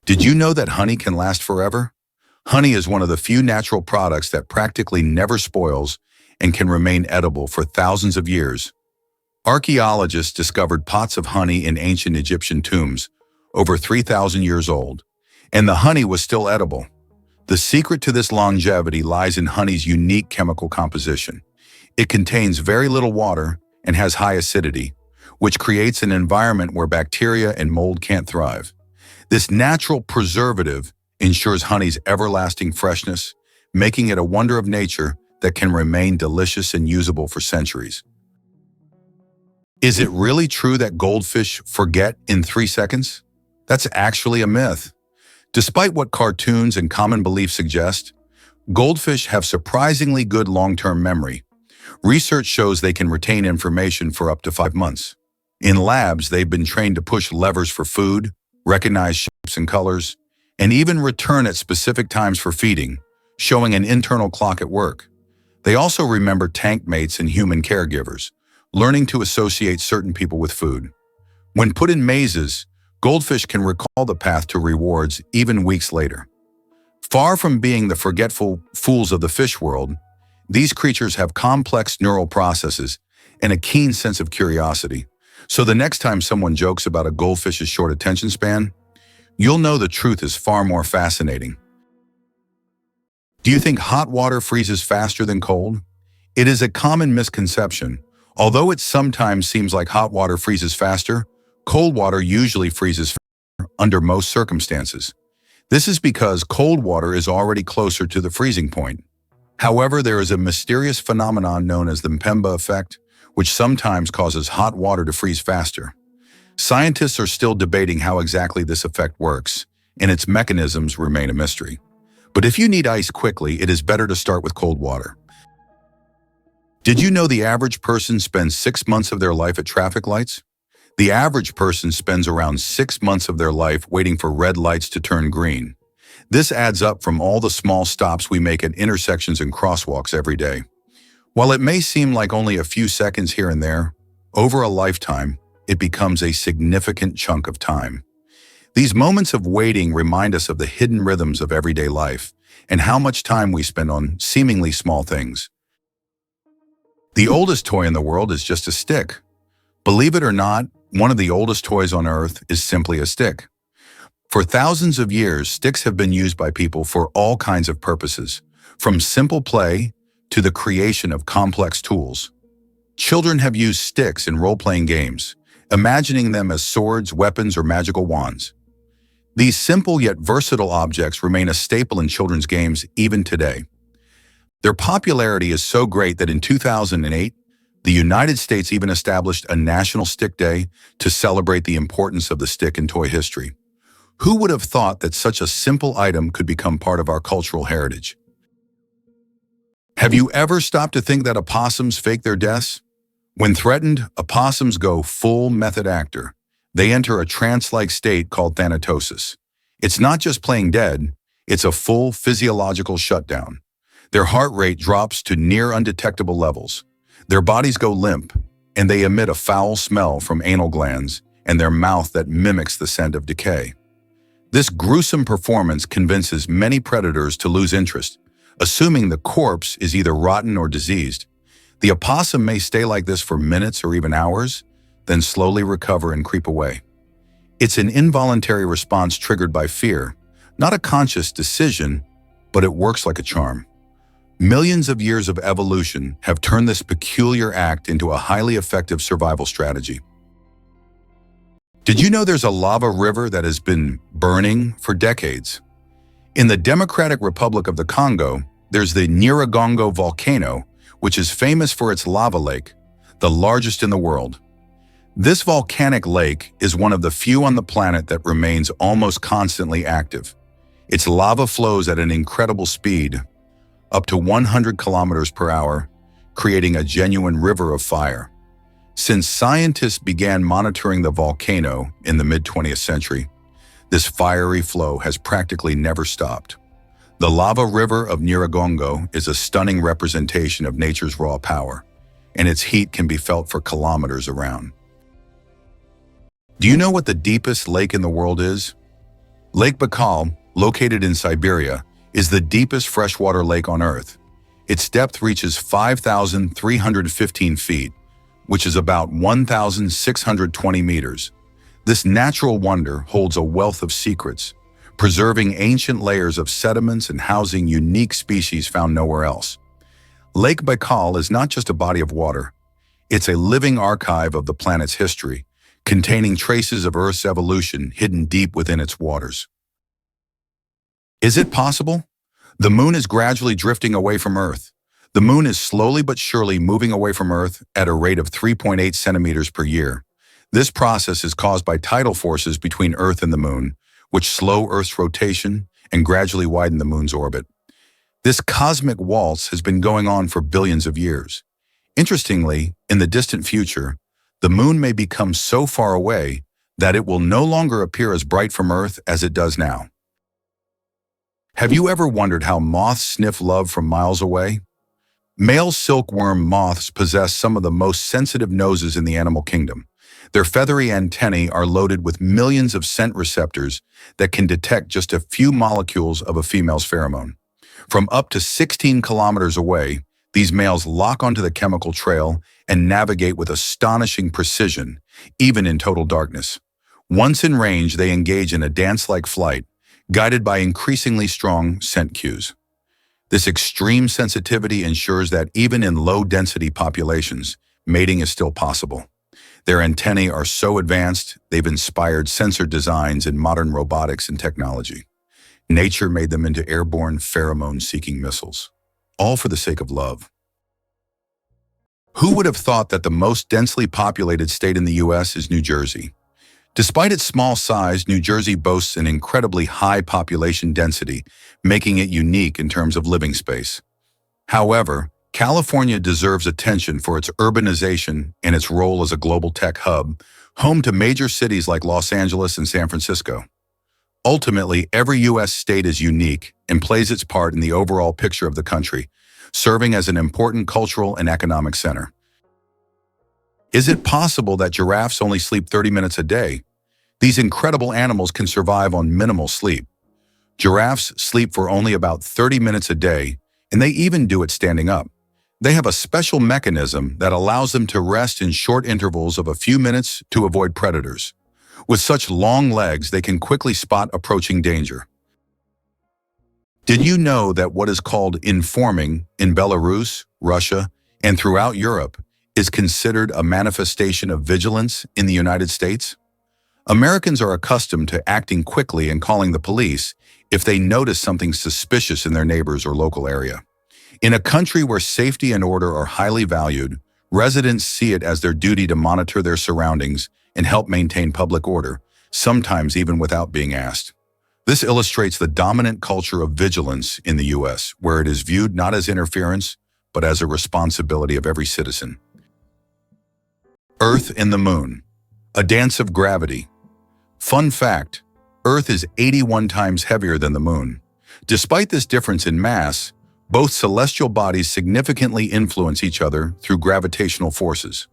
Did you know that honey can last forever? Honey is one of the few natural products that practically never spoils and can remain edible for thousands of years. Archaeologists discovered pots of honey in ancient Egyptian tombs, over 3,000 years old, and the honey was still edible. The secret to this longevity lies in honey's unique chemical composition. It contains very little water and has high acidity, which creates an environment where bacteria and mold can't thrive. This natural preservative ensures honey's everlasting freshness, making it a wonder of nature that can remain delicious and usable for centuries. Is it really true that goldfish forget in 3 seconds? That's actually a myth. Despite what cartoons and common beliefs suggest, goldfish have surprisingly good long-term memory. Research shows they can retain information for up to 5 months. In labs, they've been trained to push levers for food, recognize shapes and colors, and even return at specific times for feeding, showing an internal clock at work. They also remember tank mates and human caregivers, learning to associate certain people with food. When put in mazes, goldfish can recall the path to rewards even weeks later. Far from being the forgetful fools of the fish world, these creatures have complex neural processes and a keen sense of curiosity. So the next time someone jokes about a goldfish's short attention span, you'll know the truth is far more fascinating. Do you think hot water freezes faster than cold? It is a common misconception. Although it sometimes seems like hot water freezes faster, cold water usually freezes faster under most circumstances. This is because cold water is already closer to the freezing point. However, there is a mysterious phenomenon known as the Mpemba effect, which sometimes causes hot water to freeze faster. Scientists are still debating how exactly this effect works, and its mechanisms remain a mystery. But if you need ice quickly, it is better to start with cold water. Did you know the average person spends 6 months of their life at traffic lights? The average person spends around 6 months of their life waiting for red lights to turn green. This adds up from all the small stops we make at intersections and crosswalks every day. While it may seem like only a few seconds here and there, over a lifetime, it becomes a significant chunk of time. These moments of waiting remind us of the hidden rhythms of everyday life and how much time we spend on seemingly small things. The oldest toy in the world is just a stick. Believe it or not, one of the oldest toys on Earth is simply a stick. For thousands of years, sticks have been used by people for all kinds of purposes, from simple play to the creation of complex tools. Children have used sticks in role-playing games, imagining them as swords, weapons, or magical wands. These simple yet versatile objects remain a staple in children's games even today. Their popularity is so great that in 2008, the United States even established a National Stick Day to celebrate the importance of the stick in toy history. Who would have thought that such a simple item could become part of our cultural heritage? Have you ever stopped to think that opossums fake their deaths? When threatened, opossums go full method actor. They enter a trance-like state called thanatosis. It's not just playing dead, it's a full physiological shutdown. Their heart rate drops to near undetectable levels. Their bodies go limp, and they emit a foul smell from anal glands and their mouth that mimics the scent of decay. This gruesome performance convinces many predators to lose interest, assuming the corpse is either rotten or diseased. The opossum may stay like this for minutes or even hours, then slowly recover and creep away. It's an involuntary response triggered by fear, not a conscious decision, but it works like a charm. Millions of years of evolution have turned this peculiar act into a highly effective survival strategy. Did you know there's a lava river that has been burning for decades? In the Democratic Republic of the Congo, there's the Nyiragongo volcano, which is famous for its lava lake, the largest in the world. This volcanic lake is one of the few on the planet that remains almost constantly active. Its lava flows at an incredible speed, up to 100 kilometers per hour, creating a genuine river of fire. Since scientists began monitoring the volcano in the mid-20th century, this fiery flow has practically never stopped. The lava river of Nyiragongo is a stunning representation of nature's raw power, and its heat can be felt for kilometers around. Do you know what the deepest lake in the world is? Lake Baikal, located in Siberia, is the deepest freshwater lake on Earth. Its depth reaches 5,315 feet, which is about 1,620 meters. This natural wonder holds a wealth of secrets, preserving ancient layers of sediments and housing unique species found nowhere else. Lake Baikal is not just a body of water. It's a living archive of the planet's history, containing traces of Earth's evolution hidden deep within its waters. Is it possible? The moon is gradually drifting away from Earth. The moon is slowly but surely moving away from Earth at a rate of 3.8 centimeters per year. This process is caused by tidal forces between Earth and the moon, which slow Earth's rotation and gradually widen the moon's orbit. This cosmic waltz has been going on for billions of years. Interestingly, in the distant future, the moon may become so far away that it will no longer appear as bright from Earth as it does now. Have you ever wondered how moths sniff love from miles away? Male silkworm moths possess some of the most sensitive noses in the animal kingdom. Their feathery antennae are loaded with millions of scent receptors that can detect just a few molecules of a female's pheromone. From up to 16 kilometers away, these males lock onto the chemical trail and navigate with astonishing precision, even in total darkness. Once in range, they engage in a dance-like flight, guided by increasingly strong scent cues. This extreme sensitivity ensures that even in low-density populations, mating is still possible. Their antennae are so advanced, they've inspired sensor designs in modern robotics and technology. Nature made them into airborne pheromone-seeking missiles, all for the sake of love. Who would have thought that the most densely populated state in the U.S. is New Jersey? Despite its small size, New Jersey boasts an incredibly high population density, making it unique in terms of living space. However, California deserves attention for its urbanization and its role as a global tech hub, home to major cities like Los Angeles and San Francisco. Ultimately, every U.S. state is unique and plays its part in the overall picture of the country, serving as an important cultural and economic center. Is it possible that giraffes only sleep 30 minutes a day? These incredible animals can survive on minimal sleep. Giraffes sleep for only about 30 minutes a day, and they even do it standing up. They have a special mechanism that allows them to rest in short intervals of a few minutes to avoid predators. With such long legs, they can quickly spot approaching danger. Did you know that what is called informing in Belarus, Russia, and throughout Europe is considered a manifestation of vigilance in the United States? Americans are accustomed to acting quickly and calling the police if they notice something suspicious in their neighbors or local area. In a country where safety and order are highly valued, residents see it as their duty to monitor their surroundings and help maintain public order, sometimes even without being asked. This illustrates the dominant culture of vigilance in the U.S., where it is viewed not as interference, but as a responsibility of every citizen. Earth and the Moon, a dance of gravity. Fun fact, Earth is 81 times heavier than the Moon. Despite this difference in mass, both celestial bodies significantly influence each other through gravitational forces.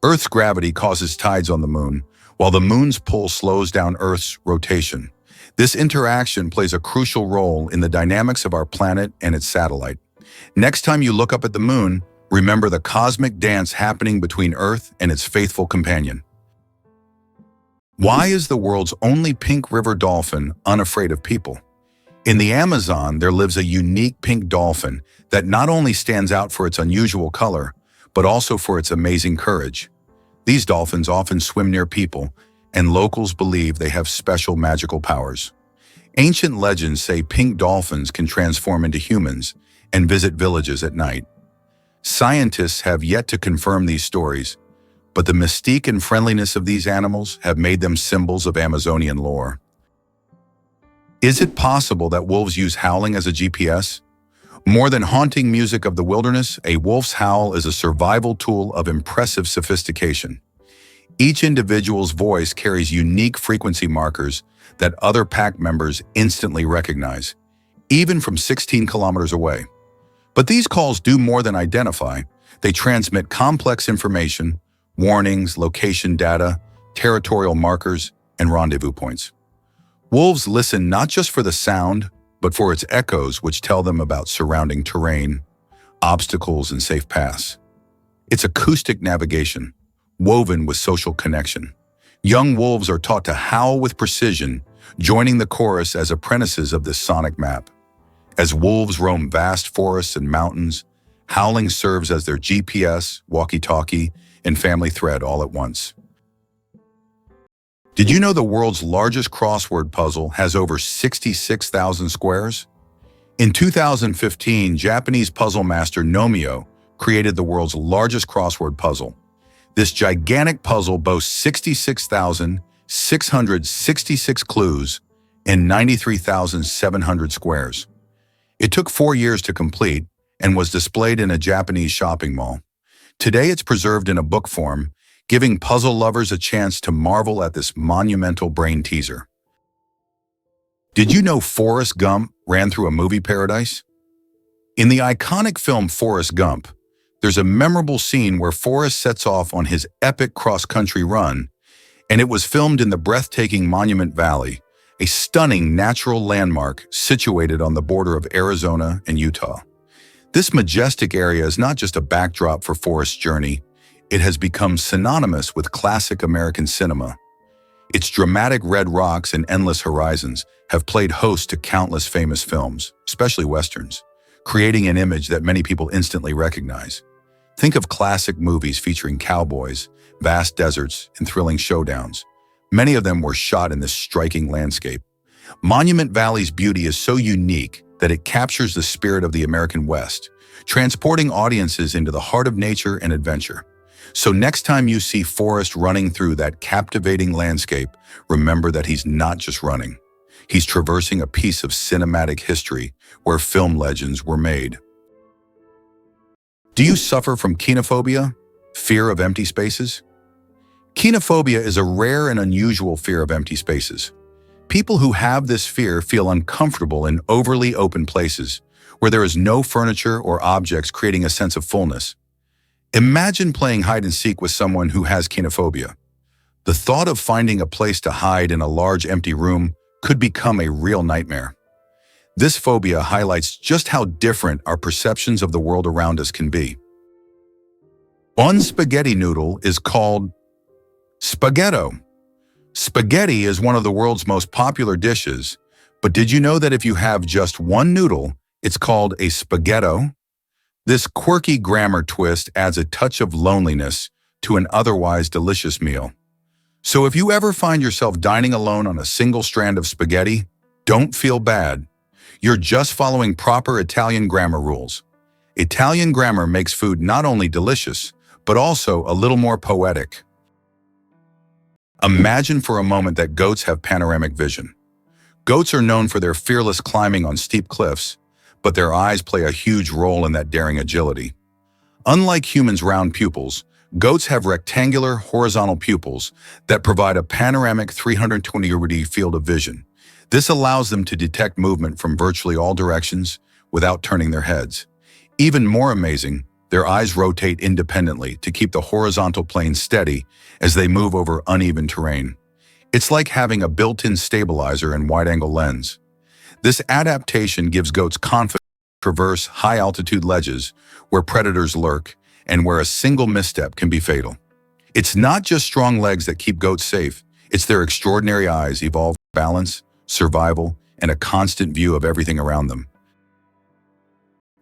Earth's gravity causes tides on the Moon, while the Moon's pull slows down Earth's rotation. This interaction plays a crucial role in the dynamics of our planet and its satellite. Next time you look up at the Moon, remember the cosmic dance happening between Earth and its faithful companion. Why is the world's only pink river dolphin unafraid of people? In the Amazon, there lives a unique pink dolphin that not only stands out for its unusual color, but also for its amazing courage. These dolphins often swim near people, and locals believe they have special magical powers. Ancient legends say pink dolphins can transform into humans and visit villages at night. Scientists have yet to confirm these stories, but the mystique and friendliness of these animals have made them symbols of Amazonian lore. Is it possible that wolves use howling as a GPS? More than haunting music of the wilderness, a wolf's howl is a survival tool of impressive sophistication. Each individual's voice carries unique frequency markers that other pack members instantly recognize, even from 16 kilometers away. But these calls do more than identify. They transmit complex information, warnings, location data, territorial markers, and rendezvous points. Wolves listen not just for the sound, but for its echoes which tell them about surrounding terrain, obstacles, and safe paths. It's acoustic navigation, woven with social connection. Young wolves are taught to howl with precision, joining the chorus as apprentices of this sonic map. As wolves roam vast forests and mountains, howling serves as their GPS, walkie-talkie, and family thread all at once. Did you know the world's largest crossword puzzle has over 66,000 squares? In 2015, Japanese puzzle master Nomio created the world's largest crossword puzzle. This gigantic puzzle boasts 66,666 clues and 93,700 squares. It took 4 years to complete and was displayed in a Japanese shopping mall. Today it's preserved in a book form, giving puzzle lovers a chance to marvel at this monumental brain teaser. Did you know Forrest Gump ran through a movie paradise? In the iconic film Forrest Gump, there's a memorable scene where Forrest sets off on his epic cross-country run, and it was filmed in the breathtaking Monument Valley, a stunning natural landmark situated on the border of Arizona and Utah. This majestic area is not just a backdrop for Forrest's journey, it has become synonymous with classic American cinema. Its dramatic red rocks and endless horizons have played host to countless famous films, especially westerns, creating an image that many people instantly recognize. Think of classic movies featuring cowboys, vast deserts, and thrilling showdowns. Many of them were shot in this striking landscape. Monument Valley's beauty is so unique that it captures the spirit of the American West, transporting audiences into the heart of nature and adventure. So next time you see Forrest running through that captivating landscape, remember that he's not just running. He's traversing a piece of cinematic history where film legends were made. Do you suffer from kenophobia, fear of empty spaces? Kenophobia is a rare and unusual fear of empty spaces. People who have this fear feel uncomfortable in overly open places where there is no furniture or objects, creating a sense of fullness. Imagine playing hide and seek with someone who has kenophobia. The thought of finding a place to hide in a large empty room could become a real nightmare. This phobia highlights just how different our perceptions of the world around us can be. One spaghetti noodle is called spaghetto. Spaghetti is one of the world's most popular dishes, but did you know that if you have just one noodle, it's called a spaghetto? This quirky grammar twist adds a touch of loneliness to an otherwise delicious meal. So if you ever find yourself dining alone on a single strand of spaghetti, don't feel bad. You're just following proper Italian grammar rules. Italian grammar makes food not only delicious, but also a little more poetic. Imagine for a moment that goats have panoramic vision. Goats are known for their fearless climbing on steep cliffs, but their eyes play a huge role in that daring agility. Unlike humans' round pupils, goats have rectangular, horizontal pupils that provide a panoramic 320-degree field of vision. This allows them to detect movement from virtually all directions without turning their heads. Even more amazing, their eyes rotate independently to keep the horizontal plane steady as they move over uneven terrain. It's like having a built-in stabilizer and wide-angle lens. This adaptation gives goats confidence to traverse high-altitude ledges where predators lurk and where a single misstep can be fatal. It's not just strong legs that keep goats safe, it's their extraordinary eyes evolved for balance, survival, and a constant view of everything around them.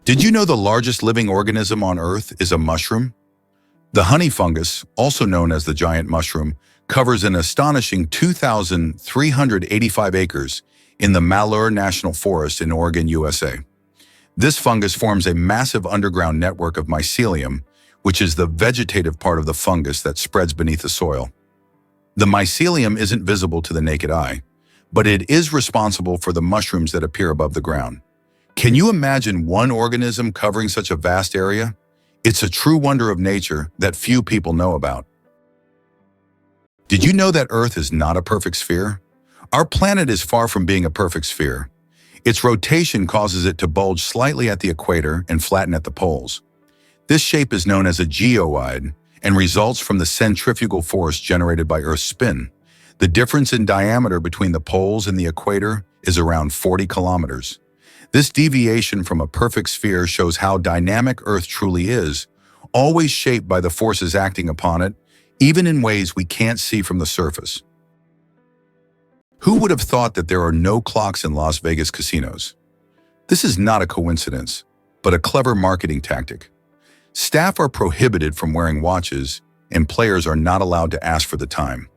Did you know the largest living organism on Earth is a mushroom? The honey fungus, also known as the giant mushroom, covers an astonishing 2,385 acres in the Malheur National Forest in Oregon, USA. This fungus forms a massive underground network of mycelium, which is the vegetative part of the fungus that spreads beneath the soil. The mycelium isn't visible to the naked eye, but it is responsible for the mushrooms that appear above the ground. Can you imagine one organism covering such a vast area? It's a true wonder of nature that few people know about. Did you know that Earth is not a perfect sphere? Our planet is far from being a perfect sphere. Its rotation causes it to bulge slightly at the equator and flatten at the poles. This shape is known as a geoid and results from the centrifugal force generated by Earth's spin. The difference in diameter between the poles and the equator is around 40 kilometers. This deviation from a perfect sphere shows how dynamic Earth truly is, always shaped by the forces acting upon it, even in ways we can't see from the surface. Who would have thought that there are no clocks in Las Vegas casinos? This is not a coincidence, but a clever marketing tactic. Staff are prohibited from wearing watches, and players are not allowed to ask for the time.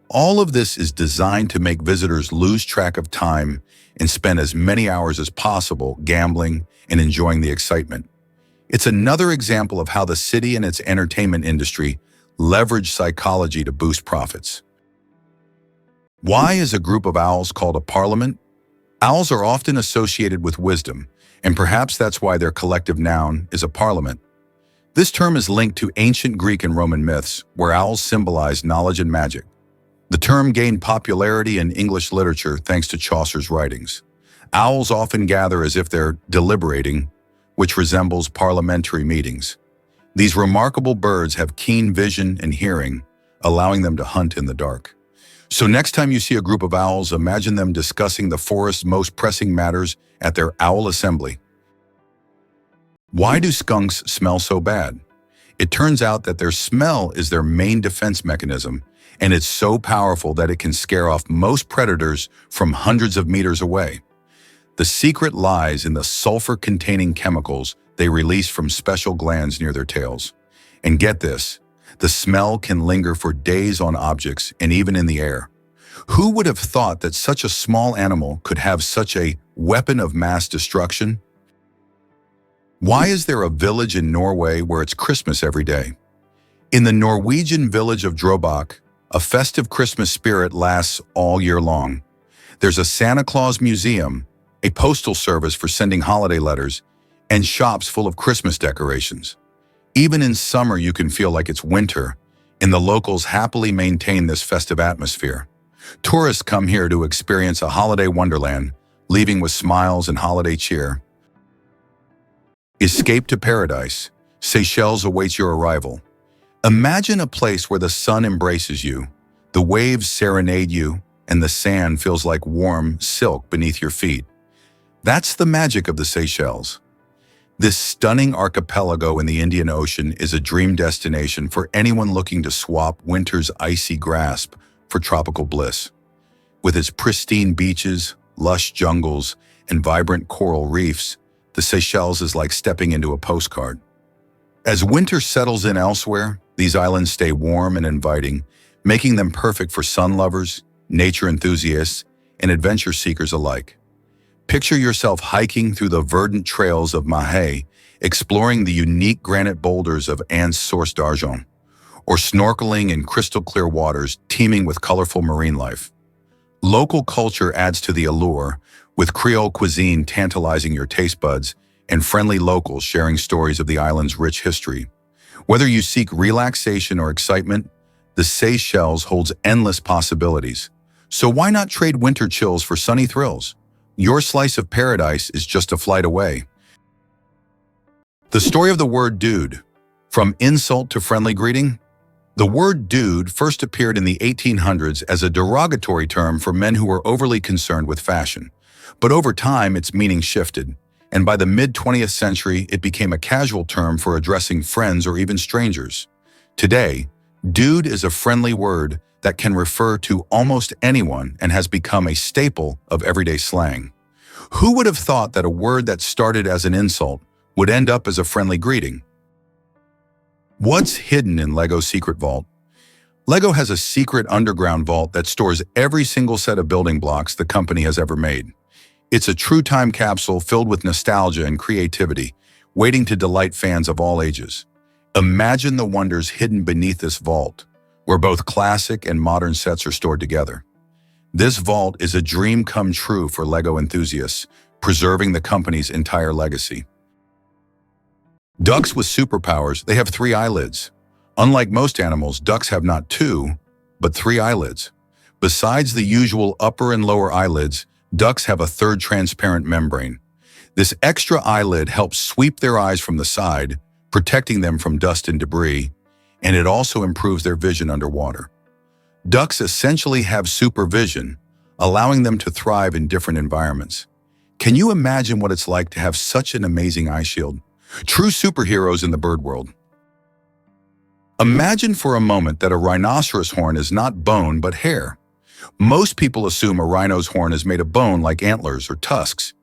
All of this is designed to make visitors lose track of time and spend as many hours as possible gambling and enjoying the excitement. It's another example of how the city and its entertainment industry leverage psychology to boost profits. Why is a group of owls called a parliament? Owls are often associated with wisdom, and perhaps that's why their collective noun is a parliament. This term is linked to ancient Greek and Roman myths, where owls symbolize knowledge and magic. The term gained popularity in English literature thanks to Chaucer's writings. Owls often gather as if they're deliberating, which resembles parliamentary meetings. These remarkable birds have keen vision and hearing, allowing them to hunt in the dark. So next time you see a group of owls, imagine them discussing the forest's most pressing matters at their owl assembly. Why do skunks smell so bad? It turns out that their smell is their main defense mechanism, and it's so powerful that it can scare off most predators from hundreds of meters away. The secret lies in the sulfur-containing chemicals they release from special glands near their tails. And get this, the smell can linger for days on objects and even in the air. Who would have thought that such a small animal could have such a weapon of mass destruction? Why is there a village in Norway where it's Christmas every day? In the Norwegian village of Drobak, a festive Christmas spirit lasts all year long. There's a Santa Claus museum, a postal service for sending holiday letters, and shops full of Christmas decorations. Even in summer, you can feel like it's winter, and the locals happily maintain this festive atmosphere. Tourists come here to experience a holiday wonderland, leaving with smiles and holiday cheer. Escape to paradise. Seychelles awaits your arrival. Imagine a place where the sun embraces you, the waves serenade you, and the sand feels like warm silk beneath your feet. That's the magic of the Seychelles. This stunning archipelago in the Indian Ocean is a dream destination for anyone looking to swap winter's icy grasp for tropical bliss. With its pristine beaches, lush jungles, and vibrant coral reefs, the Seychelles is like stepping into a postcard. As winter settles in elsewhere, these islands stay warm and inviting, making them perfect for sun lovers, nature enthusiasts, and adventure seekers alike. Picture yourself hiking through the verdant trails of Mahé, exploring the unique granite boulders of Anse Source d'Argent, or snorkeling in crystal-clear waters teeming with colorful marine life. Local culture adds to the allure, with Creole cuisine tantalizing your taste buds and friendly locals sharing stories of the island's rich history. Whether you seek relaxation or excitement, the Seychelles holds endless possibilities. So why not trade winter chills for sunny thrills? Your slice of paradise is just a flight away. The story of the word dude. From insult to friendly greeting? The word dude first appeared in the 1800s as a derogatory term for men who were overly concerned with fashion. But over time, its meaning shifted, and by the mid-20th century, it became a casual term for addressing friends or even strangers. Today, dude is a friendly word that can refer to almost anyone and has become a staple of everyday slang. Who would have thought that a word that started as an insult would end up as a friendly greeting? What's hidden in Lego's secret vault? Lego has a secret underground vault that stores every single set of building blocks the company has ever made. It's a true time capsule filled with nostalgia and creativity, waiting to delight fans of all ages. Imagine the wonders hidden beneath this vault, where both classic and modern sets are stored together. This vault is a dream come true for Lego enthusiasts, preserving the company's entire legacy. Ducks with superpowers, they have 3 eyelids. Unlike most animals, ducks have not 2, but 3 eyelids. Besides the usual upper and lower eyelids, ducks have a third transparent membrane. This extra eyelid helps sweep their eyes from the side, protecting them from dust and debris, and it also improves their vision underwater. Ducks essentially have supervision, allowing them to thrive in different environments. Can you imagine what it's like to have such an amazing eye shield? True superheroes in the bird world. Imagine for a moment that a rhinoceros horn is not bone but hair. Most people assume a rhino's horn is made of bone like antlers or tusks,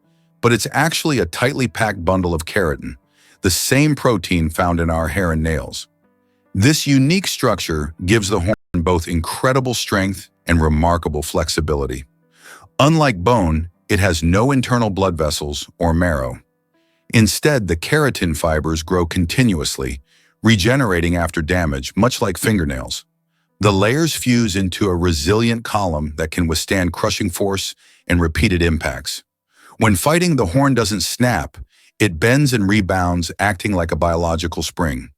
but it's actually a tightly packed bundle of keratin, the same protein found in our hair and nails. This unique structure gives the horn both incredible strength and remarkable flexibility. Unlike bone, it has no internal blood vessels or marrow. Instead, the keratin fibers grow continuously, regenerating after damage, much like fingernails. The layers fuse into a resilient column that can withstand crushing force and repeated impacts. When fighting, the horn doesn't snap, it bends and rebounds, acting like a biological spring.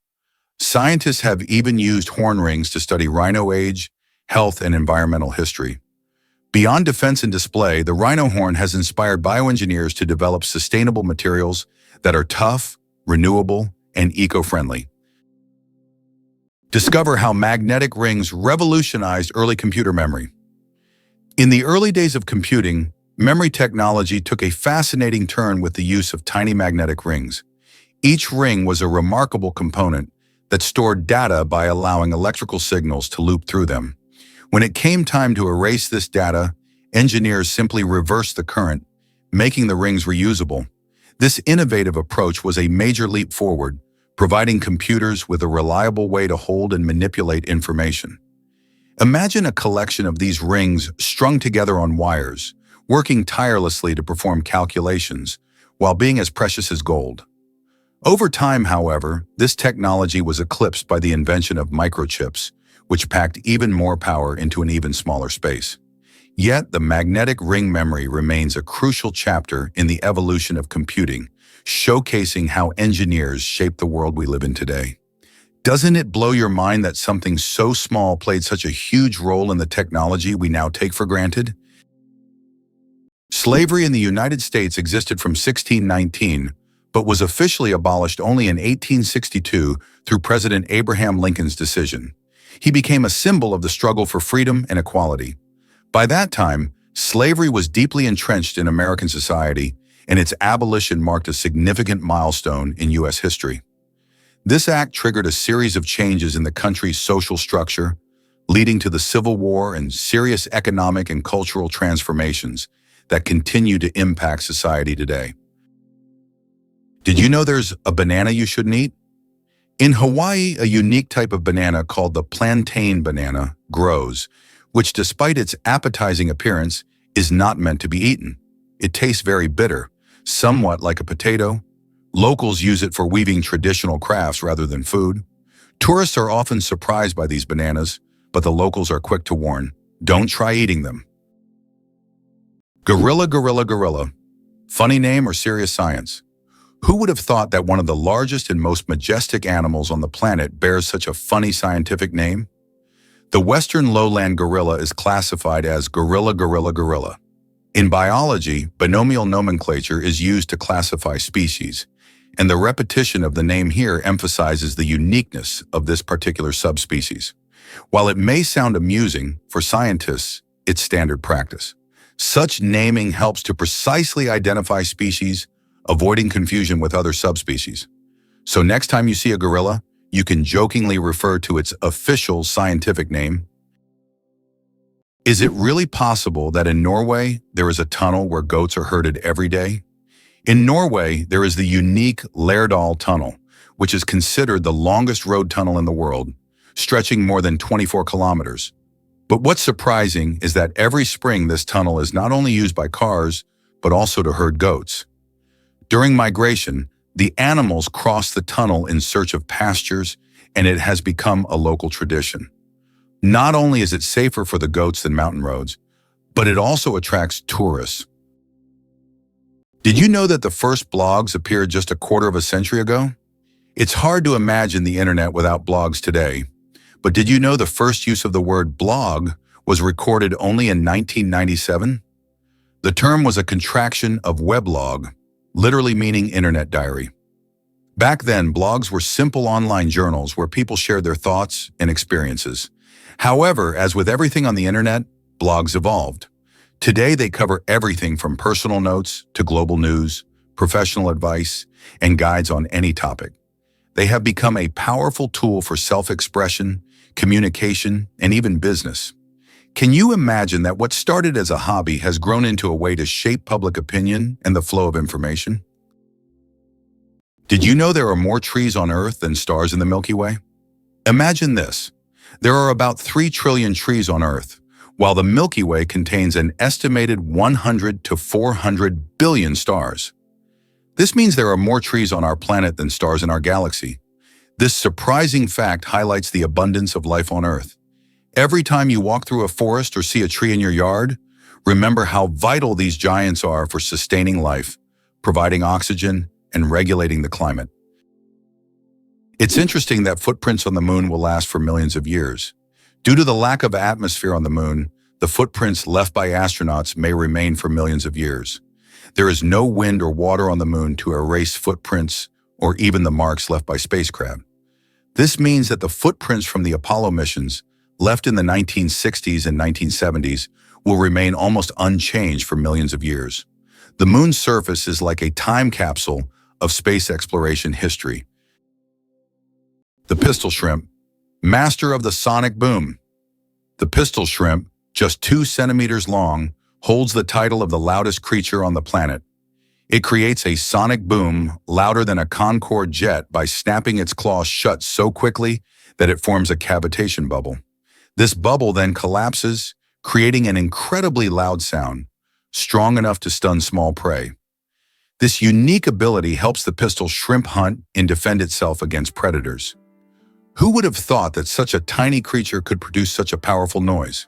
Scientists have even used horn rings to study rhino age, health, and environmental history. Beyond defense and display, the rhino horn has inspired bioengineers to develop sustainable materials that are tough, renewable, and eco-friendly. Discover how magnetic rings revolutionized early computer memory. In the early days of computing, memory technology took a fascinating turn with the use of tiny magnetic rings. Each ring was a remarkable component that stored data by allowing electrical signals to loop through them. When it came time to erase this data, engineers simply reversed the current, making the rings reusable. This innovative approach was a major leap forward, providing computers with a reliable way to hold and manipulate information. Imagine a collection of these rings strung together on wires, working tirelessly to perform calculations, while being as precious as gold. Over time, however, this technology was eclipsed by the invention of microchips, which packed even more power into an even smaller space. Yet, the magnetic ring memory remains a crucial chapter in the evolution of computing, showcasing how engineers shape the world we live in today. Doesn't it blow your mind that something so small played such a huge role in the technology we now take for granted? Slavery in the United States existed from 1619, but was officially abolished only in 1862 through President Abraham Lincoln's decision. He became a symbol of the struggle for freedom and equality. By that time, slavery was deeply entrenched in American society, and its abolition marked a significant milestone in U.S. history. This act triggered a series of changes in the country's social structure, leading to the Civil War and serious economic and cultural transformations that continue to impact society today. Did you know there's a banana you shouldn't eat? In Hawaii, a unique type of banana called the plantain banana grows, which despite its appetizing appearance, is not meant to be eaten. It tastes very bitter, somewhat like a potato. Locals use it for weaving traditional crafts rather than food. Tourists are often surprised by these bananas, but the locals are quick to warn, don't try eating them. Gorilla, gorilla, gorilla. Funny name or serious science? Who would have thought that one of the largest and most majestic animals on the planet bears such a funny scientific name? The western lowland gorilla is classified as gorilla, gorilla, gorilla. In biology, binomial nomenclature is used to classify species, and the repetition of the name here emphasizes the uniqueness of this particular subspecies. While it may sound amusing, for scientists, it's standard practice. Such naming helps to precisely identify species, avoiding confusion with other subspecies. So next time you see a gorilla, you can jokingly refer to its official scientific name. Is it really possible that in Norway, there is a tunnel where goats are herded every day? In Norway, there is the unique Lærdal Tunnel, which is considered the longest road tunnel in the world, stretching more than 24 kilometers. But what's surprising is that every spring this tunnel is not only used by cars, but also to herd goats. During migration, the animals cross the tunnel in search of pastures, and it has become a local tradition. Not only is it safer for the goats than mountain roads, but it also attracts tourists. Did you know that the first blogs appeared just a quarter of a century ago? It's hard to imagine the internet without blogs today. But did you know the first use of the word blog was recorded only in 1997? The term was a contraction of weblog, literally meaning internet diary. Back then, blogs were simple online journals where people shared their thoughts and experiences. However, as with everything on the internet, blogs evolved. Today, they cover everything from personal notes to global news, professional advice, and guides on any topic. They have become a powerful tool for self-expression, communication, and even business. Can you imagine that what started as a hobby has grown into a way to shape public opinion and the flow of information? Did you know there are more trees on Earth than stars in the Milky Way? Imagine this. There are about 3 trillion trees on Earth, while the Milky Way contains an estimated 100 to 400 billion stars. This means there are more trees on our planet than stars in our galaxy. This surprising fact highlights the abundance of life on Earth. Every time you walk through a forest or see a tree in your yard, remember how vital these giants are for sustaining life, providing oxygen, and regulating the climate. It's interesting that footprints on the moon will last for millions of years. Due to the lack of atmosphere on the moon, the footprints left by astronauts may remain for millions of years. There is no wind or water on the moon to erase footprints or even the marks left by spacecraft. This means that the footprints from the Apollo missions, left in the 1960s and 1970s, will remain almost unchanged for millions of years. The moon's surface is like a time capsule of space exploration history. The pistol shrimp, master of the sonic boom. The pistol shrimp, just 2 centimeters long, holds the title of the loudest creature on the planet. It creates a sonic boom louder than a Concorde jet by snapping its claws shut so quickly that it forms a cavitation bubble. This bubble then collapses, creating an incredibly loud sound, strong enough to stun small prey. This unique ability helps the pistol shrimp hunt and defend itself against predators. Who would have thought that such a tiny creature could produce such a powerful noise?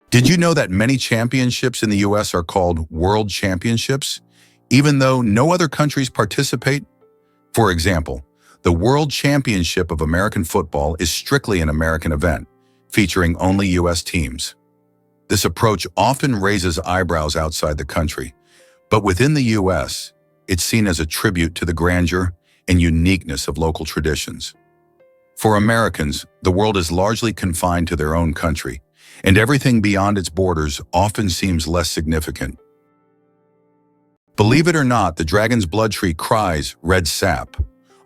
Did you know that many championships in the US are called World Championships, even though no other countries participate? For example, the World Championship of American football is strictly an American event, featuring only US teams. This approach often raises eyebrows outside the country, but within the US, it's seen as a tribute to the grandeur and uniqueness of local traditions. For Americans, the world is largely confined to their own country, and everything beyond its borders often seems less significant. Believe it or not, the dragon's blood tree cries red sap.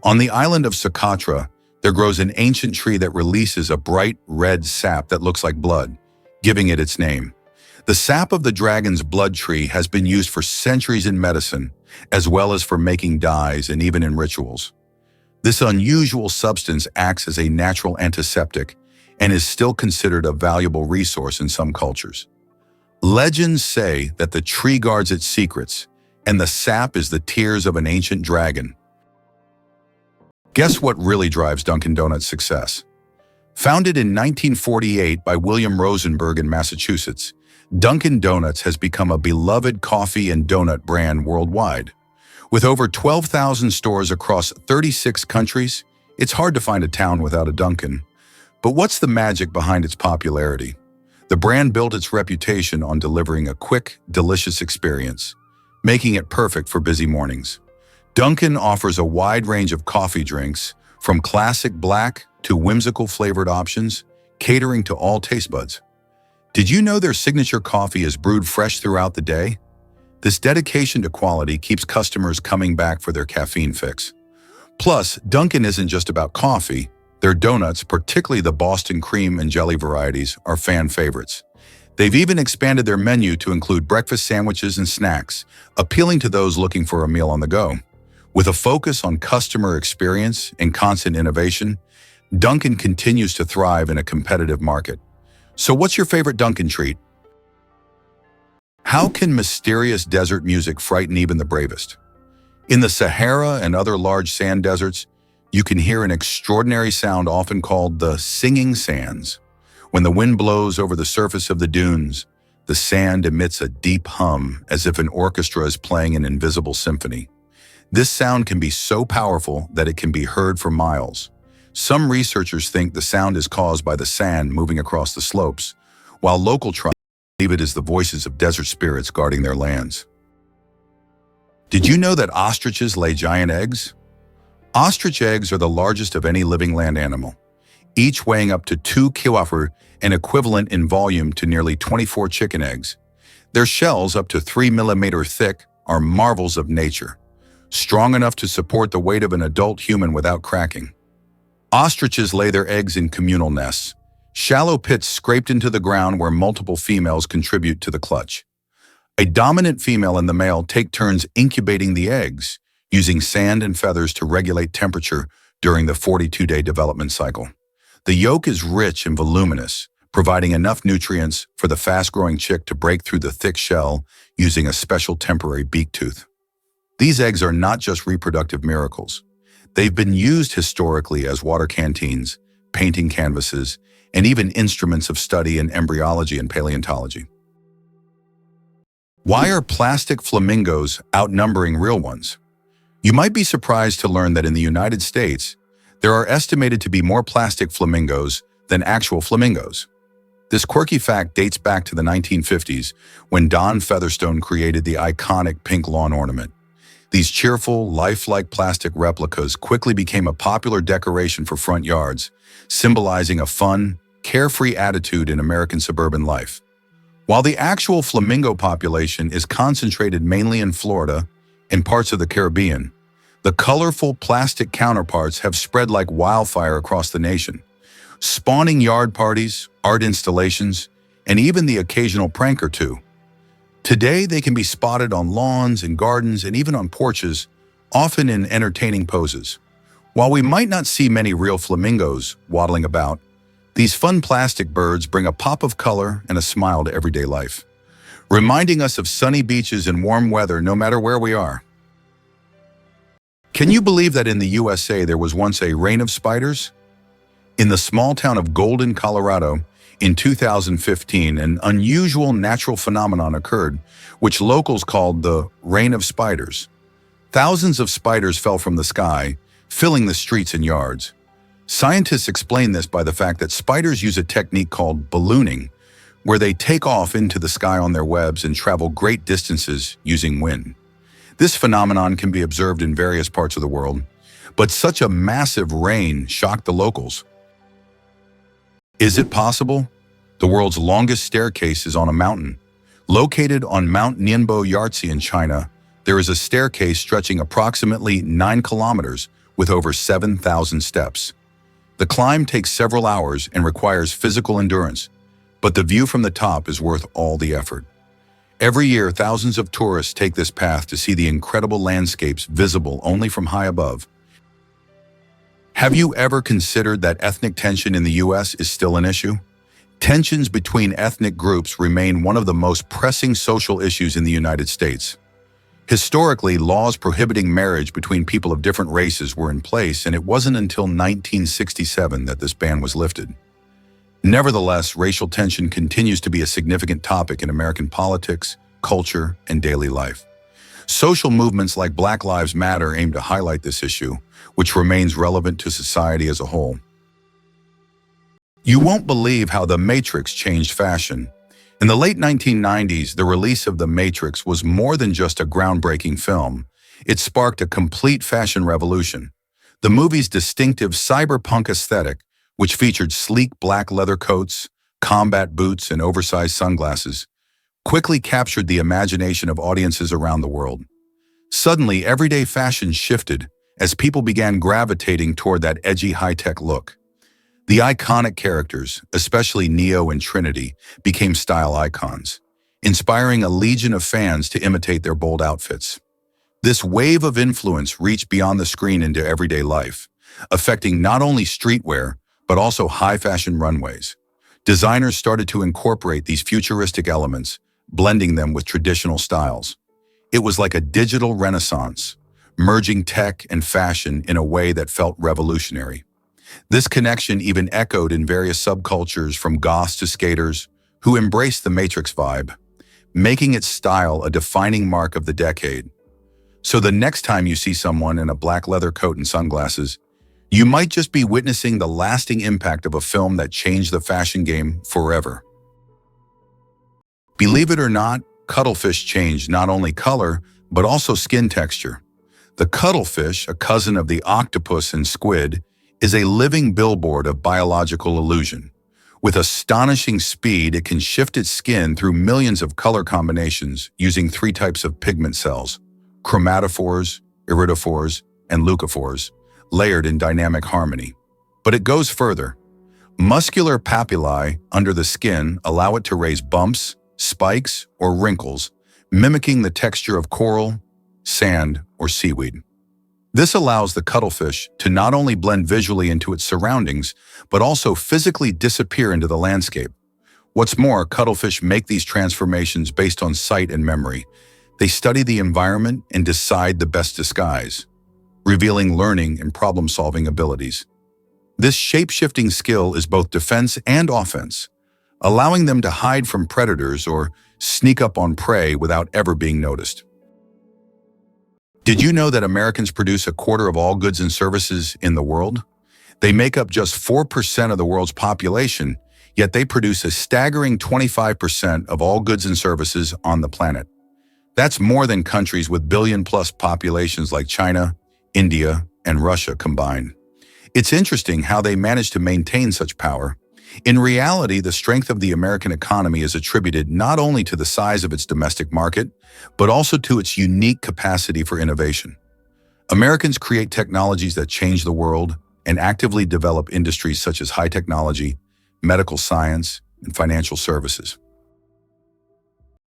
On the island of Socotra, there grows an ancient tree that releases a bright red sap that looks like blood, giving it its name. The sap of the dragon's blood tree has been used for centuries in medicine, as well as for making dyes and even in rituals. This unusual substance acts as a natural antiseptic and is still considered a valuable resource in some cultures. Legends say that the tree guards its secrets, and the sap is the tears of an ancient dragon. Guess what really drives Dunkin Donuts' success? Founded in 1948 by William Rosenberg in Massachusetts, Dunkin Donuts has become a beloved coffee and donut brand worldwide. With over 12,000 stores across 36 countries, it's hard to find a town without a Dunkin'. But what's the magic behind its popularity? The brand built its reputation on delivering a quick, delicious experience, making it perfect for busy mornings. Dunkin' offers a wide range of coffee drinks, from classic black to whimsical flavored options, catering to all taste buds. Did you know their signature coffee is brewed fresh throughout the day? This dedication to quality keeps customers coming back for their caffeine fix. Plus, Dunkin' isn't just about coffee. Their donuts, particularly the Boston cream and jelly varieties, are fan favorites. They've even expanded their menu to include breakfast sandwiches and snacks, appealing to those looking for a meal on the go. With a focus on customer experience and constant innovation, Dunkin' continues to thrive in a competitive market. So what's your favorite Dunkin' treat? How can mysterious desert music frighten even the bravest? In the Sahara and other large sand deserts, you can hear an extraordinary sound often called the singing sands. When the wind blows over the surface of the dunes, the sand emits a deep hum as if an orchestra is playing an invisible symphony. This sound can be so powerful that it can be heard for miles. Some researchers think the sound is caused by the sand moving across the slopes, while local tribes believe it is the voices of desert spirits guarding their lands. Did you know that ostriches lay giant eggs? Ostrich eggs are the largest of any living land animal. each weighing up to 2 kg and equivalent in volume to nearly 24 chicken eggs. Their shells, up to 3 millimeters thick, are marvels of nature, strong enough to support the weight of an adult human without cracking. Ostriches lay their eggs in communal nests, shallow pits scraped into the ground where multiple females contribute to the clutch. A dominant female and the male take turns incubating the eggs, using sand and feathers to regulate temperature during the 42-day development cycle. The yolk is rich and voluminous, providing enough nutrients for the fast-growing chick to break through the thick shell using a special temporary beak tooth. These eggs are not just reproductive miracles. They've been used historically as water canteens, painting canvases, and even instruments of study in embryology and paleontology. Why are plastic flamingos outnumbering real ones? You might be surprised to learn that in the United States, there are estimated to be more plastic flamingos than actual flamingos. This quirky fact dates back to the 1950s when Don Featherstone created the iconic pink lawn ornament. These cheerful, lifelike plastic replicas quickly became a popular decoration for front yards, symbolizing a fun, carefree attitude in American suburban life. While the actual flamingo population is concentrated mainly in Florida and parts of the Caribbean, the colorful plastic counterparts have spread like wildfire across the nation, spawning yard parties, art installations, and even the occasional prank or two. Today, they can be spotted on lawns and gardens and even on porches, often in entertaining poses. While we might not see many real flamingos waddling about, these fun plastic birds bring a pop of color and a smile to everyday life, reminding us of sunny beaches and warm weather no matter where we are. Can you believe that in the USA there was once a reign of spiders? In the small town of Golden, Colorado, in 2015, an unusual natural phenomenon occurred, which locals called the reign of spiders. Thousands of spiders fell from the sky, filling the streets and yards. Scientists explain this by the fact that spiders use a technique called ballooning, where they take off into the sky on their webs and travel great distances using wind. This phenomenon can be observed in various parts of the world, but such a massive rain shocked the locals. Is it possible? The world's longest staircase is on a mountain. Located on Mount Nianbo Yartze in China, there is a staircase stretching approximately 9 kilometers with over 7,000 steps. The climb takes several hours and requires physical endurance, but the view from the top is worth all the effort. Every year, thousands of tourists take this path to see the incredible landscapes visible only from high above. Have you ever considered that ethnic tension in the U.S. is still an issue? Tensions between ethnic groups remain one of the most pressing social issues in the United States. Historically, laws prohibiting marriage between people of different races were in place, and it wasn't until 1967 that this ban was lifted. Nevertheless, racial tension continues to be a significant topic in American politics, culture, and daily life. Social movements like Black Lives Matter aim to highlight this issue, which remains relevant to society as a whole. You won't believe how The Matrix changed fashion. In the late 1990s, the release of The Matrix was more than just a groundbreaking film. It sparked a complete fashion revolution. The movie's distinctive cyberpunk aesthetic, which featured sleek black leather coats, combat boots, and oversized sunglasses, quickly captured the imagination of audiences around the world. Suddenly, everyday fashion shifted as people began gravitating toward that edgy high-tech look. The iconic characters, especially Neo and Trinity, became style icons, inspiring a legion of fans to imitate their bold outfits. This wave of influence reached beyond the screen into everyday life, affecting not only streetwear, but also high-fashion runways. Designers started to incorporate these futuristic elements, blending them with traditional styles. It was like a digital renaissance, merging tech and fashion in a way that felt revolutionary. This connection even echoed in various subcultures from goths to skaters who embraced the Matrix vibe, making its style a defining mark of the decade. So the next time you see someone in a black leather coat and sunglasses, you might just be witnessing the lasting impact of a film that changed the fashion game forever. Believe it or not, cuttlefish changed not only color, but also skin texture. The cuttlefish, a cousin of the octopus and squid, is a living billboard of biological illusion. With astonishing speed, it can shift its skin through millions of color combinations using three types of pigment cells: chromatophores, iridophores, and leucophores, layered in dynamic harmony. But it goes further. Muscular papillae under the skin allow it to raise bumps, spikes, or wrinkles, mimicking the texture of coral, sand, or seaweed. This allows the cuttlefish to not only blend visually into its surroundings, but also physically disappear into the landscape. What's more, cuttlefish make these transformations based on sight and memory. They study the environment and decide the best disguise, revealing learning and problem-solving abilities. This shape-shifting skill is both defense and offense, allowing them to hide from predators or sneak up on prey without ever being noticed. Did you know that Americans produce a quarter of all goods and services in the world? They make up just 4% of the world's population, yet they produce a staggering 25% of all goods and services on the planet. That's more than countries with billion-plus populations like China, India, and Russia combined. It's interesting how they manage to maintain such power. In reality, the strength of the American economy is attributed not only to the size of its domestic market, but also to its unique capacity for innovation. Americans create technologies that change the world and actively develop industries such as high technology, medical science, and financial services.